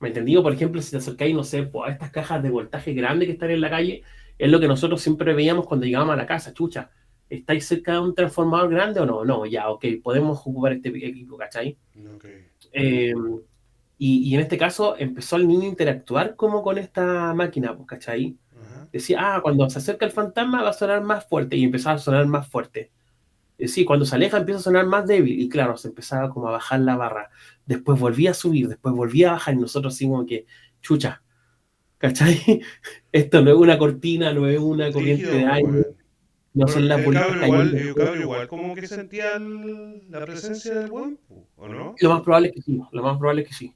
¿Me entendido? Por ejemplo, si te acercáis, no sé, pues, a estas cajas de voltaje grandes que están en la calle, es lo que nosotros siempre veíamos cuando llegábamos a la casa, chucha. ¿Estáis cerca de un transformador grande o no? No, ya, ok, podemos ocupar este equipo, ¿cachai? Ok. Eh, y en este caso empezó el niño a interactuar como con esta máquina, pues, ¿cachai? Ajá. Decía, cuando se acerca el fantasma va a sonar más fuerte y empezaba a sonar más fuerte. Sí, cuando se aleja empieza a sonar más débil y claro, se empezaba como a bajar la barra. Después volvía a subir, después volvía a bajar y nosotros así como que, chucha, ¿cachai? Esto no es una cortina, no es una corriente Rígido, de pues, aire, weón. no Pero son las bolitas cayendo. el cabro igual como que sentía la presencia del weón, ¿o no? Lo más probable es que sí, lo más probable es que sí.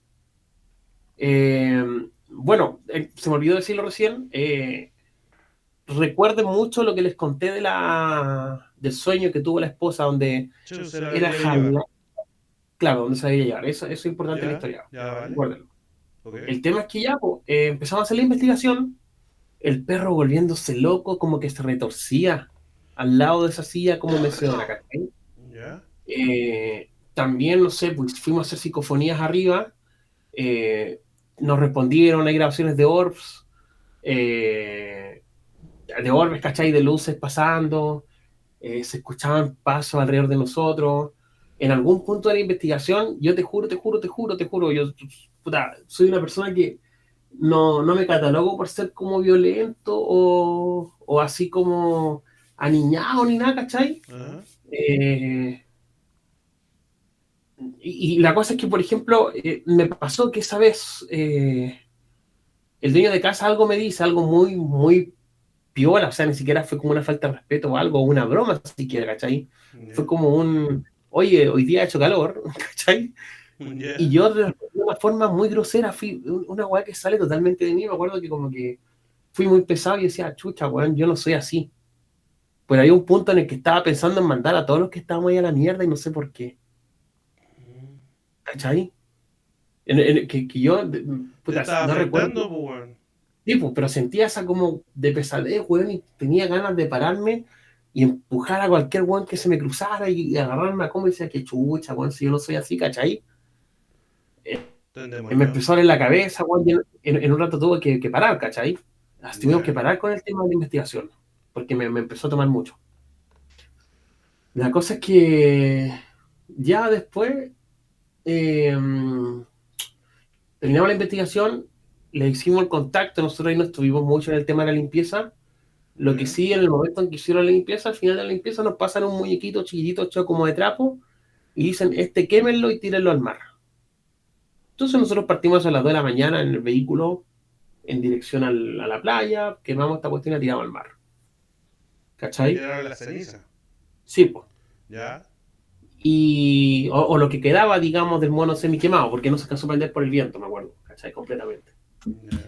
Eh, bueno, se me olvidó decirlo recién. Recuerden mucho lo que les conté del sueño que tuvo la esposa, donde Che, se la era quería llevar. jaula, claro, donde se debía llegar. Eso es importante en la Ya, historia. ya, vale. Recuérdenlo. Ok. El tema es que ya pues, empezamos a hacer la investigación, el perro volviéndose loco, como que se retorcía al lado de esa silla como mecedora, ¿cachai? Ya. También, no sé, pues fuimos a hacer psicofonías arriba, eh, nos respondieron, hay grabaciones eh, de orbes, ¿cachai? De luces pasando, se escuchaban pasos alrededor de nosotros. En algún punto de la investigación, yo te juro, te juro, te juro, te juro, yo puta, soy una persona que no me catalogo por ser como violento o así como aniñado ni nada, ¿cachai? Ajá. Eh, y la cosa es que, por ejemplo, me pasó que esa vez el dueño de casa algo me dice, algo muy, muy piola, o sea, ni siquiera fue como una falta de respeto o algo, o una broma siquiera, ¿cachai? Fue Ya. como oye, hoy día ha hecho calor, ¿cachai? Y Ya. yo de una forma muy grosera, fui una weá que sale totalmente de mí, me acuerdo que como que fui muy pesado y decía, chucha, weón, yo no soy así. Pero había un punto en el que estaba pensando en mandar a todos los que estábamos ahí a la mierda y no sé por qué, ¿cachai? Que yo, Te puta, estaba no recuerdo, afectando, pues, weón. sí, pues, pero sentía esa como de pesadez, weón, y tenía ganas de pararme y empujar a cualquier weón que se me cruzara y agarrarme a como y decía, que chucha, weón, si yo no soy así, ¿cachai? Te Me endemonió. empezó a doler la cabeza, weón, y en un rato tuve que parar, ¿cachai? Así tuvimos que Ya. parar con el tema de la investigación, porque me empezó a tomar mucho. La cosa es que ya después eh, terminamos la investigación, le hicimos el contacto, nosotros ahí no estuvimos mucho en el tema de la limpieza. Lo que Ya. sí, en el momento en que hicieron la limpieza, al final de la limpieza nos pasan un muñequito chiquitito hecho como de trapo y dicen, quémenlo y tírenlo al mar. Entonces nosotros partimos a las 2 de la mañana en el vehículo en dirección a la playa, quemamos esta cuestión y la tiramos al mar. ¿Cachai? Era la ceniza. Sí, pues. Ya. O lo que quedaba, digamos, del mono semi quemado, porque no se alcanzó a prender por el viento, me acuerdo. ¿Cachai? Completamente. Ya.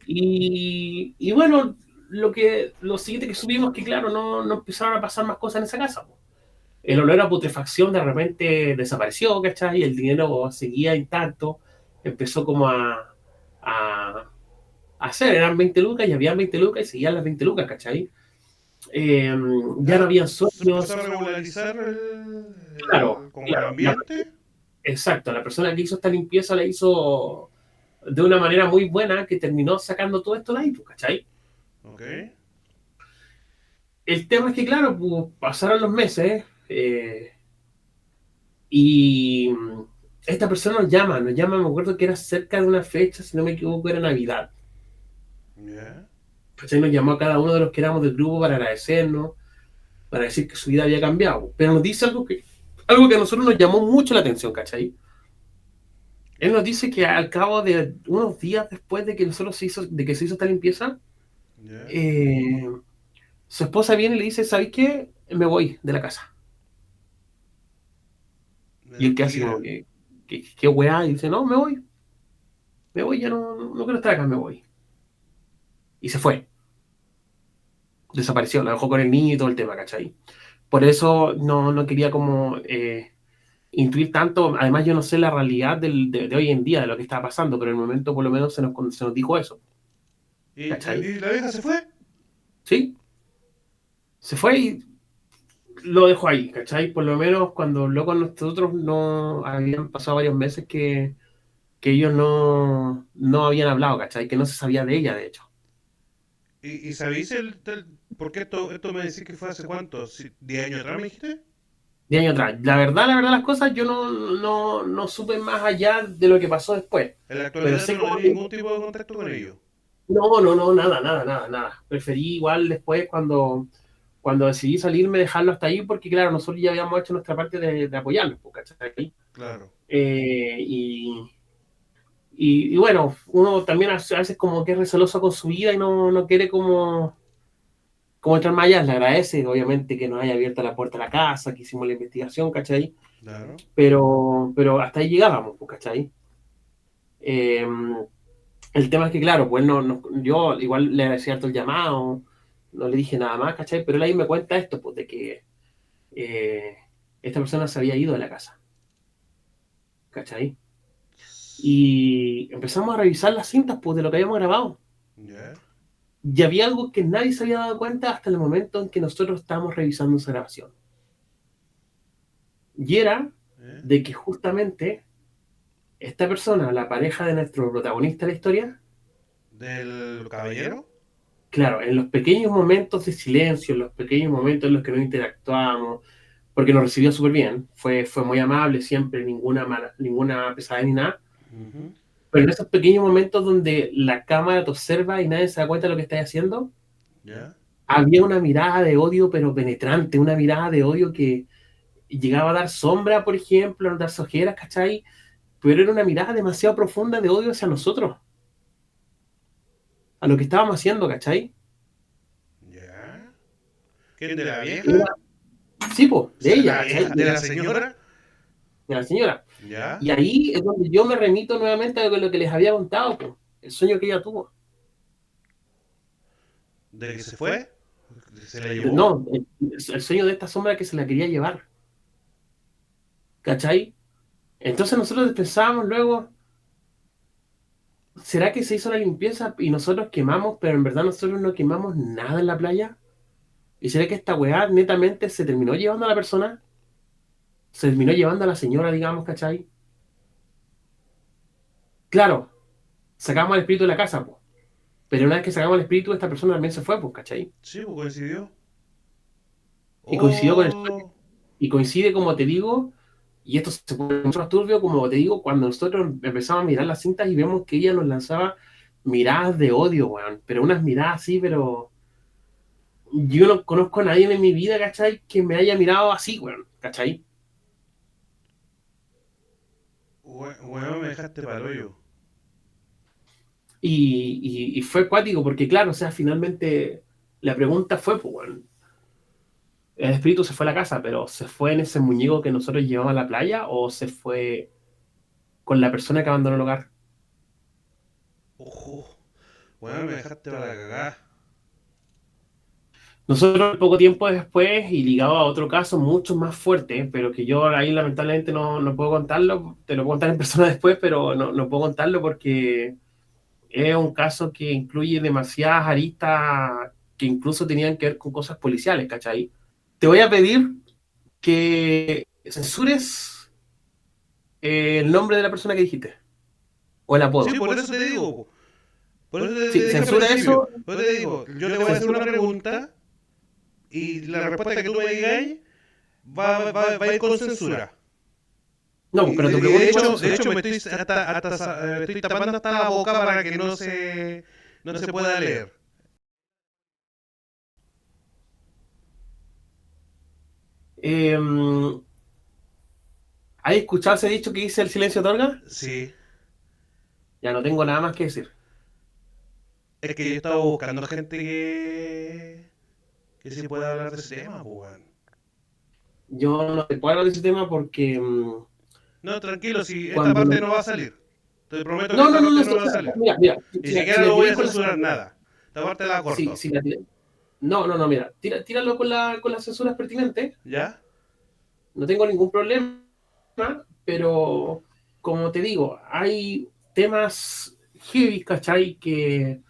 Y bueno, lo siguiente que subimos que, claro, no empezaron a pasar más cosas en esa casa, po. El olor a putrefacción de repente desapareció, ¿cachai? El dinero seguía intacto, empezó como a hacer, eran 20 lucas y habían 20 lucas y seguían las 20 lucas, ¿cachai? Eh, ya no Ah, habían se empezó a socios, regularizar claro, como el claro, ambiente. exacto, la persona que hizo esta limpieza la hizo de una manera muy buena que terminó sacando todo esto de ahí, pues, ¿cachai? Ok. El tema es que, claro, pues, pasaron los meses y esta persona nos llama, me acuerdo que era cerca de una fecha, si no me equivoco, era Navidad. Ya. ¿Cachai? Nos llamó a cada uno de los que éramos del grupo para agradecernos, para decir que su vida había cambiado. Pero nos dice algo Algo que a nosotros nos llamó mucho la atención, ¿cachai? Él nos dice que al cabo de unos días después de que de que se hizo esta limpieza, ¿Ya? eh, su esposa viene y le dice, ¿sabes qué? Me voy de la casa. Y él queda así como Mentira. que qué weá, y dice, no, me voy, ya no quiero estar acá, me voy. Y se fue, desapareció, la dejó con el niño y todo el tema, ¿cachai? Por eso no quería como intuir tanto, además yo no sé la realidad de hoy en día, de lo que estaba pasando, pero en el momento por lo menos se nos dijo eso, ¿cachai? Y la vieja se fue? ¿Sí? Se fue y lo dejó ahí, ¿cachai? Por lo menos cuando habló con nosotros no habían pasado varios meses que ellos no habían hablado, ¿cachai? Que no se sabía de ella, de hecho. Y sabéis por qué esto me decís que fue hace cuánto? ¿10 años atrás me dijiste? 10 años atrás. La verdad, las cosas yo no supe más allá de lo que pasó después. En la Pero actualidad tú sé no cómo... tenés ningún tipo de contacto con ellos. No, nada. Preferí igual después cuando decidí salirme, dejarlo hasta ahí, porque claro, nosotros ya habíamos hecho nuestra parte de apoyarlos, pues, ¿cachai? Claro. Eh, y, y bueno, uno también a veces como que es receloso con su vida y no quiere como entrar más allá. Le agradece, obviamente, que nos haya abierto la puerta a la casa, que hicimos la investigación, ¿cachai? Claro. Pero hasta ahí llegábamos, pues, ¿cachai? Eh, el tema es que, claro, pues yo igual le agradecía harto el llamado, no le dije nada más, ¿cachai? Pero él ahí me cuenta esto, pues, de que eh, esta persona se había ido de la casa, ¿cachai? Y empezamos a revisar las cintas, pues, de lo que habíamos grabado. ¿Ya? Y había algo que nadie se había dado cuenta hasta el momento en que nosotros estábamos revisando esa grabación. Y era ¿Eh? de que justamente esta persona, la pareja de nuestro protagonista de la historia, ¿Del caballero? claro, en los pequeños momentos de silencio, en los pequeños momentos en los que no interactuábamos, porque nos recibió súper bien, fue muy amable siempre, ninguna pesadez ni nada, Ujú. pero en esos pequeños momentos donde la cámara te observa y nadie se da cuenta de lo que estás haciendo, ¿Ya? había una mirada de odio pero penetrante, una mirada de odio que llegaba a dar sombra, por ejemplo, a dar ojeras, ¿cachai? Pero era una mirada demasiado profunda de odio hacia nosotros, a lo que estábamos haciendo, ¿cachai? ¿Ya? ¿Quién de la Era, vieja? sí, pues, de ella, ¿La ¿cachai? vieja? ¿De la señora? De la señora. ¿Ya? Y ahí es donde yo me remito nuevamente a lo que les había contado, pues, el sueño que ella tuvo. ¿De que se fue? ¿Se la llevó? No, el sueño de esta sombra que se la quería llevar, ¿cachai? Entonces nosotros pensábamos luego, ¿será que se hizo la limpieza y nosotros quemamos, pero en verdad nosotros no quemamos nada en la playa? ¿Y será que esta weá netamente se terminó llevando a la persona? ¿Se terminó llevando a la señora, digamos, ¿cachai? Claro, sacamos al espíritu de la casa, pues. Pero una vez que sacamos al espíritu, esta persona también se fue, pues, ¿cachai? Sí, pues coincidió. Y coincidió con el Oh, Y coincide, como te digo, y esto se pone mucho más turbio, como te digo, cuando nosotros empezamos a mirar las cintas y vemos que ella nos lanzaba miradas de odio, weón. Pero unas miradas así, pero yo no conozco a nadie en mi vida, ¿cachai? Que me haya mirado así, weón, ¿cachai? weón, me dejaste para el hoyo. Y fue cuático, porque claro, o sea, finalmente la pregunta fue, pues, weón, el espíritu se fue a la casa, pero ¿se fue en ese muñeco que nosotros llevamos a la playa o se fue con la persona que abandonó el hogar? Ojo, weón, me dejaste para cagar. Nosotros poco tiempo después, y ligado a otro caso mucho más fuerte, pero que yo ahí lamentablemente no puedo contarlo, te lo puedo contar en persona después, pero no puedo contarlo porque es un caso que incluye demasiadas aristas que incluso tenían que ver con cosas policiales, ¿cachai? Te voy a pedir que censures el nombre de la persona que dijiste, o el Sí, apodo. por eso te digo, po. Por eso te Sí, dije al censura principio. eso. Por eso te digo, yo te voy a hacer una pregunta y la respuesta que tú me digáis va a ir con censura. No, pero tu pregunta igual De censura. hecho me estoy me estoy tapando hasta la boca para que no se pueda leer. Eh, ¿Has escuchado ese dicho que dice el silencio otorga? Sí. Ya no tengo nada más que decir. Es que yo estaba buscando gente que sí pueda hablar de ese tema, pues, weón. Yo no te puedo hablar de ese tema porque No, tranquilo, si esta cuando... parte no va a salir. Te prometo que No, no, esta no, no, parte o no va a sea, salir. mira, mira, Ni siquiera si la lo voy tiráis a con la censurar censura, nada. Esta parte la corto. si la no, no, no, mira, tíralo con las censuras pertinentes, ¿Ya? no tengo ningún problema, pero como te digo, hay temas heavy, ¿cachai? Que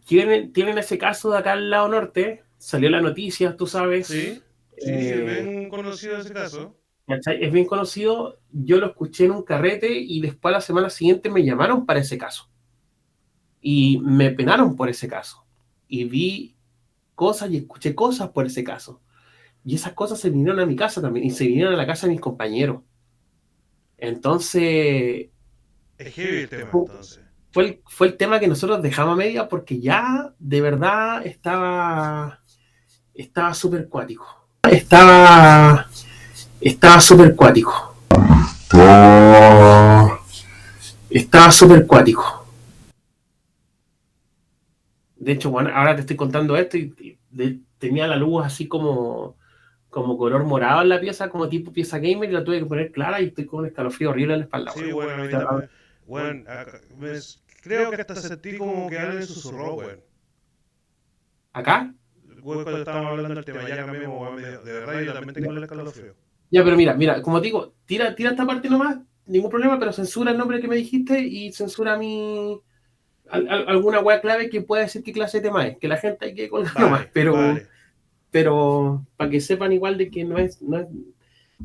tienen ese caso de acá al lado norte, salió la noticia, tú Sí. sabes, Sí, es bien conocido ese caso. ¿cachai? Es bien conocido, yo lo escuché en un carrete y después a la semana siguiente me llamaron para ese caso y me penaron por ese caso y vi cosas y escuché cosas por ese caso y esas cosas se vinieron a mi casa también y se vinieron a la casa de mis compañeros. Entonces, Es heavy el tema, entonces. fue el tema que nosotros dejamos a media porque ya de verdad estaba súper cuático. Estaba súper cuático. Estaba súper cuático. De hecho, bueno, ahora te estoy contando esto tenía la luz así como color morado en la pieza, como tipo pieza gamer, y la tuve que poner clara y estoy con un escalofrío horrible en la espalda, Sí, bueno. bueno, a mí también. Bueno, creo que hasta sentí como que alguien susurró, weón. ¿Acá? Weón, cuando estábamos hablando del tema, ya cambiamos, weón. De verdad, yo también tengo el escalofrío. Ya, pero mira, como te digo, tira esta parte nomás, ningún problema, pero censura el nombre que me dijiste y censura alguna wea clave que pueda decir qué clase de tema es, que la gente hay que colgar nomás, Vale, vale. pero para que sepan igual de que no es...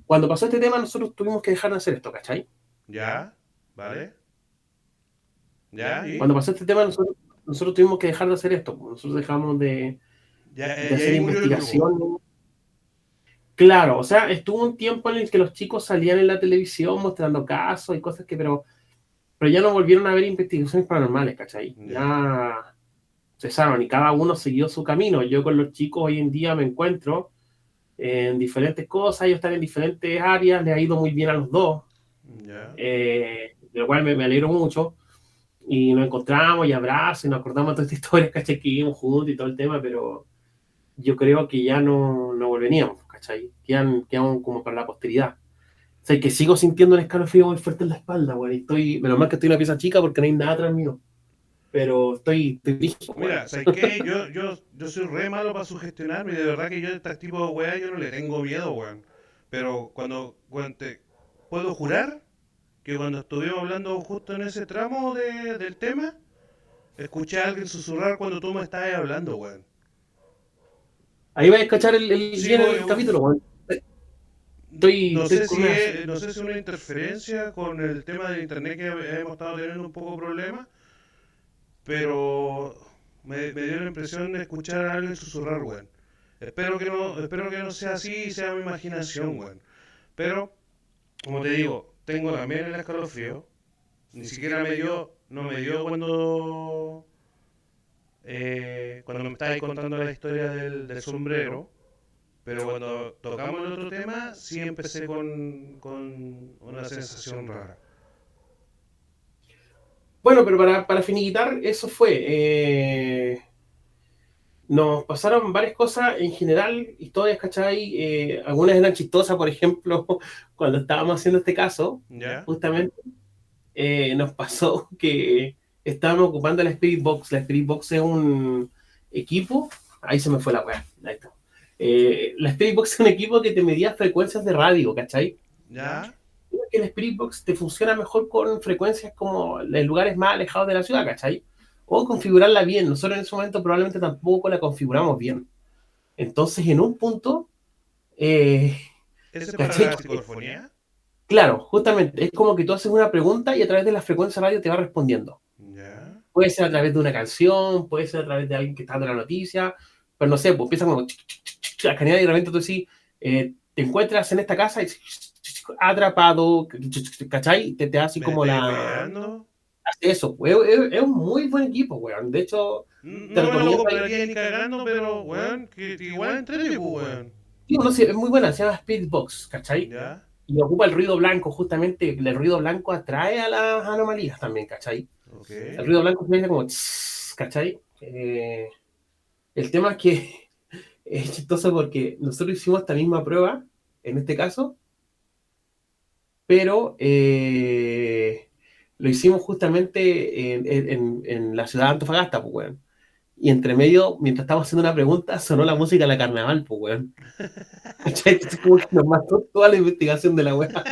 Cuando pasó este tema nosotros tuvimos que dejar de hacer esto, ¿cachai? ¿Ya? ¿Vale? ¿Ya? ¿Y? Cuando pasó este tema nosotros tuvimos que dejar de hacer esto, pues. Nosotros dejamos Ya, de y hacer ahí murió el grupo. investigación. Claro, o sea, estuvo un tiempo en el que los chicos salían en la televisión mostrando casos y cosas pero ya no volvieron a haber investigaciones paranormales, ¿cachai? Ya. Ya cesaron y cada uno siguió su camino. Yo con los chicos hoy en día me encuentro en diferentes cosas, ellos están en diferentes áreas, les ha ido muy bien a los dos, Ya. de lo cual me alegro mucho. Y nos encontramos y abrazos y nos acordamos de todas estas historias, ¿cachai? Que vivimos juntos y todo el tema, pero yo creo que ya no volveríamos, ¿cachai? Quedan como para la posteridad. O sea, que sigo sintiendo un escalofrío muy fuerte en la espalda, güey. Menos mal que estoy en una pieza chica porque no hay nada atrás mío. Pero estoy rígido, güey. Mira, ¿sabes qué? Yo soy re malo para sugestionarme y de verdad que yo a este tipo de weá yo no le tengo miedo, weón. Pero cuando te puedo jurar que cuando estuvimos hablando justo en ese tramo del tema, escuché a alguien susurrar cuando tú me estabas hablando, weón. Ahí vais a cachar Sí, bien el capítulo, güey. no Estoy sé con si una... es, no sé si una interferencia con el tema de internet que hemos estado teniendo un poco de problemas, pero me dio la impresión de escuchar a alguien susurrar, weón. Espero que no sea así y sea mi imaginación, weón. Pero, como te digo, tengo también el escalofrío. Ni siquiera no me dio cuando me estabas contando la historia del sombrero. Pero cuando tocamos el otro tema, sí empecé con una sensación rara. Bueno, pero para finiquitar, eso fue. Nos pasaron varias cosas en general, historias, ¿cachai? Algunas eran chistosas, por ejemplo, cuando estábamos haciendo este caso, ¿Ya? justamente, nos pasó que estábamos ocupando la Spirit Box. La Spirit Box es un equipo, ahí se me fue la weá, ahí está. La Spirit Box es un equipo que te medía frecuencias de radio, ¿cachai? ¿Ya? Que el Spirit Box te funciona mejor con frecuencias como en lugares más alejados de la ciudad, ¿cachai? O configurarla bien. Nosotros en ese momento probablemente tampoco la configuramos bien. Entonces, en un punto, eh, ¿Ese para ¿cachai? la psicofonía? Claro, justamente, es como que tú haces una pregunta y a través de la frecuencia radio te va respondiendo. ¿Ya? Puede ser a través de una canción, puede ser a través de alguien que está dando la noticia, pero no sé, pues empieza como a escanear y de repente tú decís, te encuentras en esta casa y atrapado, ¿cachai? Te da así ¿Me como estáis la... weyando? Eso, es un muy buen equipo, weón. De hecho, te No me lo recomiendo... compraría ni cagando, pero, weón, que igual entrete, pues, weón. Sí, no, sí, es muy buena, se llama Spirit Box, ¿cachai? ¿Ya? y ocupa el ruido blanco, justamente el ruido blanco atrae a las anomalías también, ¿cachai? Ok. El ruido blanco se dice como, ¿cachai? El tema es que es chistoso porque nosotros hicimos esta misma prueba, en este caso, pero lo hicimos justamente en la ciudad de Antofagasta, pues, weón. Y entre medio, mientras estábamos haciendo una pregunta, sonó la música de la carnaval, pues, weón. ¿Cachai? Entonces, como que nos mató toda la investigación de la weá.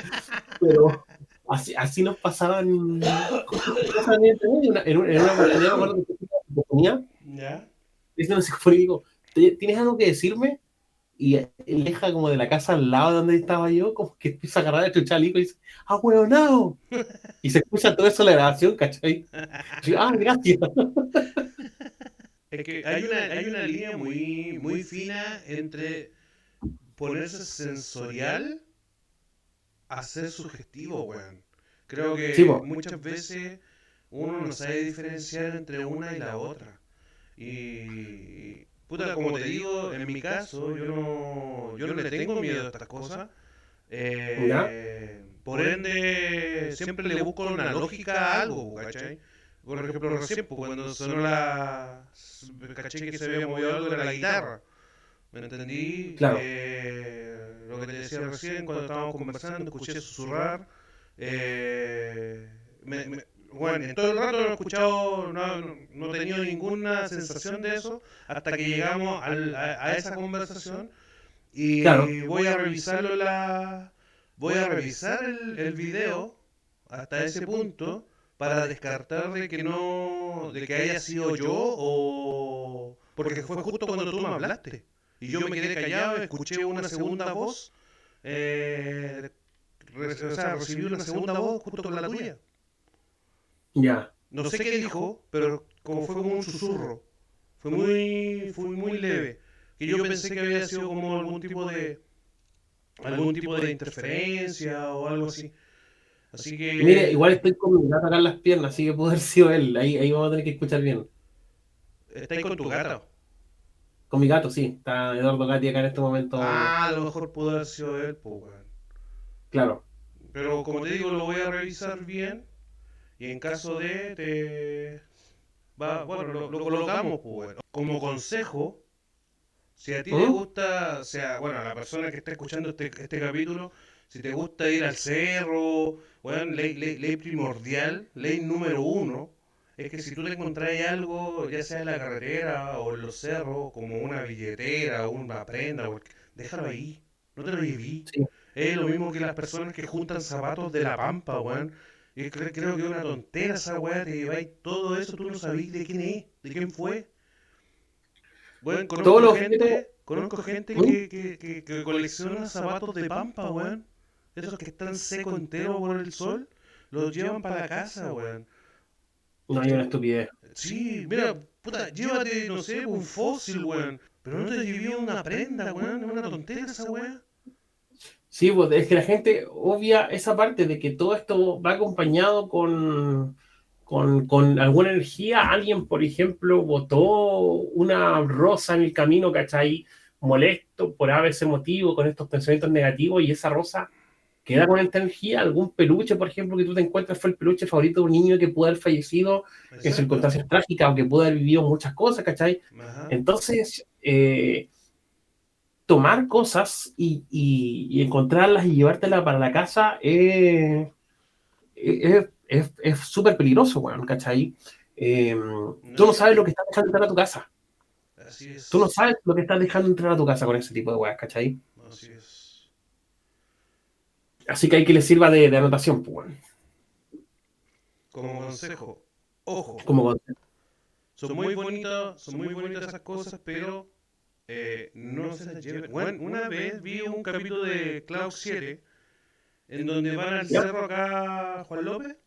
Pero así nos pasaban cosas entre medio. En una oportunidad me acuerdo que tenía una psicofonía, ¿Ya? dice una psicofonía y digo, ¿tienes algo que decirme? Y el hija como de la casa al lado de donde estaba yo, como que empieza a agarrar a chuchar al hijo y dice, ¡ah, huevonao! Y se escucha todo eso en la grabación, ¿cachai? Y yo, ah, gracias. Es que hay una línea muy, muy fina entre ponerse sensorial a ser sugestivo, weón. Creo Sí, que po, muchas veces uno no sabe diferenciar entre una y la otra. Y, puta, como te digo, en mi caso, yo no le tengo miedo a estas cosas. ¿ya? Por ende, siempre le busco una lógica a algo, ¿cachai? Por ejemplo, recién, pues, cuando sonó caché que se había movido algo, era la guitarra. ¿Me entendí? Claro. Lo que te decía recién, cuando estábamos conversando, escuché susurrar. Eh, me- me- bueno, en todo el rato no he escuchado, no he tenido ninguna sensación de eso, hasta que llegamos a esa conversación Claro. y voy a revisar el video hasta ese punto para descartar de que no, de que haya sido yo o porque fue justo cuando tú me hablaste y yo me quedé callado, escuché una segunda voz, eh, o sea, recibí una segunda voz justo con la tuya. Ya. No sé qué dijo, pero como fue como un susurro, fue muy leve, que yo pensé que había sido como algún tipo de interferencia o algo así. Así Mire, que igual estoy con mi gato acá en las piernas, así que pudo haber sido él. Ahí vamos a tener que escuchar bien. estáis con tu gata. Con mi gato, sí. Está Eduardo Gatti acá en este momento. Ah, a lo mejor pudo haber sido él, pues, weón. Claro. Pero como te digo, lo voy a revisar bien y en caso de bueno, lo colocamos, pues, weón. Como consejo, si a ti te ¿Mm? gusta, o sea, bueno, a la persona que está escuchando este capítulo, si te gusta ir al cerro, bueno, ley primordial, ley número uno, es que si tú te encontrás algo, ya sea en la carretera o en los cerros, como una billetera o una prenda, déjalo ahí, no te lo lleví. Sí. Es lo mismo que las personas que juntan zapatos de la pampa, weón. Y creo que es una tontera esa weá, te lleváis todo eso, tú no sabís de quién es, de quién fue. Bueno, Todos los objetos. conozco gente ¿Mm? que colecciona zapatos de pampa, weón. Esos que están secos enteros por el sol, los llevan para la casa, weón. No hay una estupidez. Sí, mira, puta, llévate, no sé, un fósil, weón. Pero no te llevé una prenda, weón. Es una tontera esa weón. Sí, pues es que la gente obvia esa parte de que todo esto va acompañado con alguna energía. Alguien, por ejemplo, botó una rosa en el camino, ¿cachai? Molesto por ese motivo, con estos pensamientos negativos, y esa rosa queda con esta energía. Algún peluche, por ejemplo, que tú te encuentras fue el peluche favorito de un niño que pudo haber fallecido en Exacto. circunstancias trágicas o que pudo haber vivido muchas cosas, ¿cachai? Ajá. Entonces, tomar cosas y encontrarlas y llevártelas para la casa es súper peligroso, weón, ¿cachai? Eh, tú No, no sí. sabes lo que estás dejando entrar a tu casa. Así Tú no es. sabes lo que estás dejando entrar a tu casa con ese tipo de weas, ¿cachai? Así es. Así que hay que le sirva de anotación, pues, weón. Como consejo, ojo. Como consejo. Son muy bonitas esas cosas, pero no se las lleven. Bueno, una vez vi un capítulo de Cloud 7 en donde van al ¿Ya? cerro acá Juan López,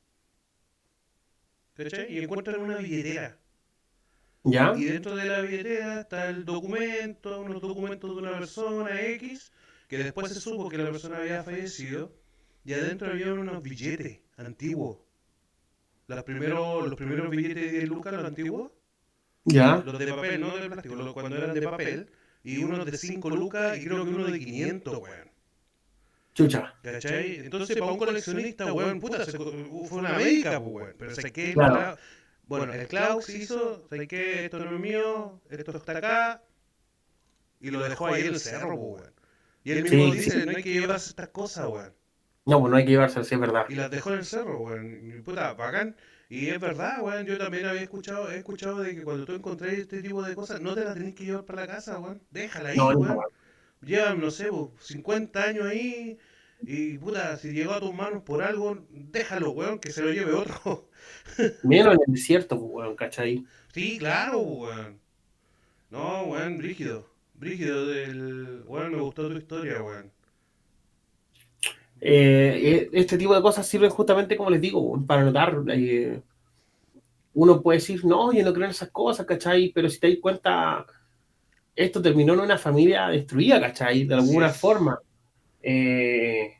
¿cachai? Y encuentran una billetera. ¿Ya? Y dentro de la billetera está el documento, unos documentos de una persona X, que después se supo que la persona había fallecido, y adentro había unos billetes antiguos. Los primeros billetes de 10 lucas, los antiguos, ¿Ya? los de papel, no de plástico, cuando eran de papel, y unos de 5 lucas y creo que uno de 500, weón. Chucha, ¿Cachai? Entonces, para un coleccionista, weón, puta, fue una médica, pues, weón. Pero sé que claro. bueno, el Klaus hizo, sé que esto no es mío, esto está acá, y lo dejó ahí en el cerro, pues, weón. Y él mismo Sí, sí. dice, no hay que llevarse estas cosas, weón. No, pues no hay que llevarse, sí, es verdad. Y las dejó en el cerro, weón. Y puta, bacán. Y es verdad, weón. Yo también he escuchado de que cuando tú encontrás este tipo de cosas, no te las tenés que llevar para la casa, weón. Déjala No, ahí, no, weón. no. Llevan, no sé, 50 años ahí. Y puta, si llegó a tus manos por algo, déjalo, weón, que se lo lleve otro. Menos en el desierto, pues, weón, ¿cachai? Sí, claro, weón. No, weón, brígido. Brígido Weón, me gustó tu historia, weón. Este tipo de cosas sirven justamente, como les digo, weón, para notar. Uno puede decir, no, yo no creo en esas cosas, ¿cachai? Pero si te das cuenta, esto terminó en una familia destruida, ¿cachai? De Así alguna es. forma. Eh,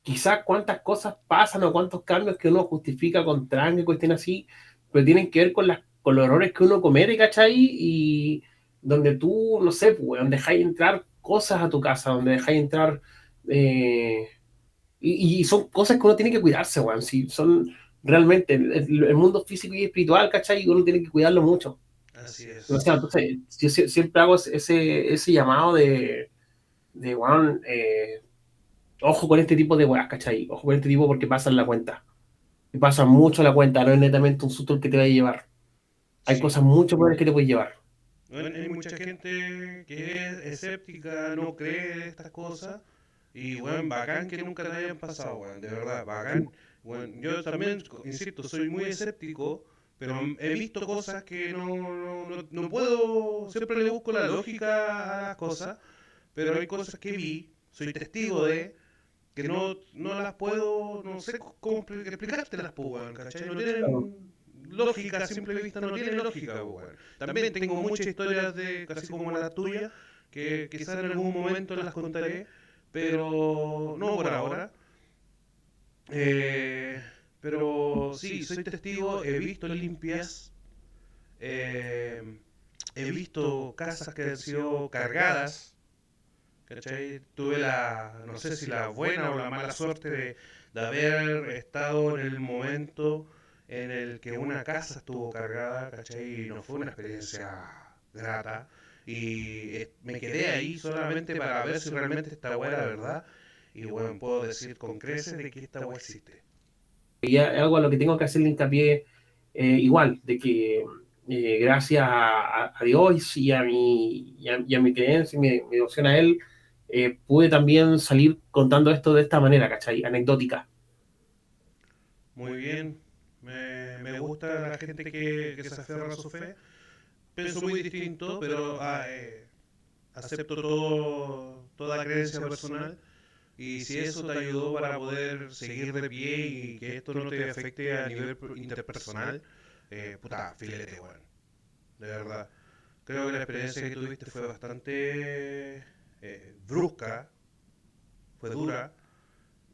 Quizás cuántas cosas pasan o cuántos cambios que uno justifica con tranque y cuestiones así, pero tienen que ver con los errores que uno comete, ¿cachai? Y donde tú, no sé, pues, weón, dejáis entrar cosas a tu casa, donde dejáis entrar... eh, y son cosas que uno tiene que cuidarse, weón. Si son realmente el mundo físico y espiritual, ¿cachai? Uno tiene que cuidarlo mucho. Así O sea, es. entonces, yo siempre hago ese llamado de weón, ojo con este tipo de weas, ¿cachai? Ojo con este tipo porque pasan la cuenta. Y pasa mucho la cuenta, no es netamente un susto el que te va a llevar. Hay Sí. cosas mucho peores que te puedes llevar. Bueno, hay mucha gente que es escéptica, no cree en estas cosas. Y, bueno, bacán que nunca te hayan pasado, weón, de verdad, bacán. Bueno, yo también, insisto, soy muy escéptico, pero he visto cosas que no puedo, siempre le busco la lógica a las cosas, pero hay cosas que vi, soy testigo de, que no las puedo, no sé cómo explicártelas, pues, weón, ¿cachai? No Claro. tienen lógica, a simple vista no tienen lógica, pues, weón. También tengo muchas historias de, casi como la tuya, que quizás en algún momento las contaré, pero no por ahora. Eh, pero sí, soy testigo, he visto limpias, eh, he visto casas que han sido cargadas. ¿Cachai? Tuve no sé si la buena o la mala suerte de haber estado en el momento en el que una casa estuvo cargada, ¿cachai? Y no fue una experiencia grata. Y me quedé ahí solamente para ver si realmente esta weá era verdad. Y bueno, puedo decir con creces de que esta weá existe. Y es algo a lo que tengo que hacerle hincapié igual, de que gracias a Dios y a mi creencia y mi devoción a Él, pude también salir contando esto de esta manera, ¿cachai? Anecdótica. Muy bien, me gusta la gente que se aferra a su fe. Pienso muy distinto, pero acepto toda creencia personal. Y si eso te ayudó para poder seguir de pie y que esto no te afecte a nivel interpersonal, puta, filete, weón. De verdad. Creo que la experiencia que tuviste fue bastante brusca, fue dura.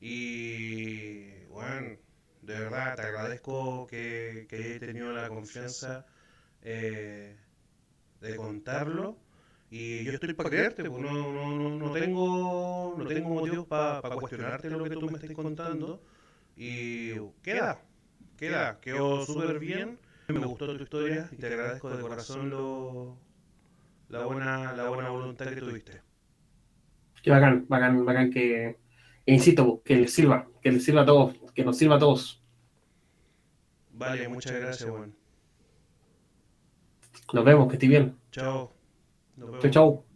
Y, bueno, de verdad te agradezco que hayas tenido la confianza eh, de contarlo. Y yo estoy para creerte, pues no tengo motivos para cuestionarte lo que tú me estás contando. Y quedó súper bien. Me gustó tu historia y te agradezco de corazón la buena voluntad que tuviste. Qué bacán, bacán, bacán e insisto, que les sirva a todos, que nos sirva a todos. Vale, muchas gracias, Juan. Nos vemos, que esté bien. Chao, nos Chau, vemos. chau.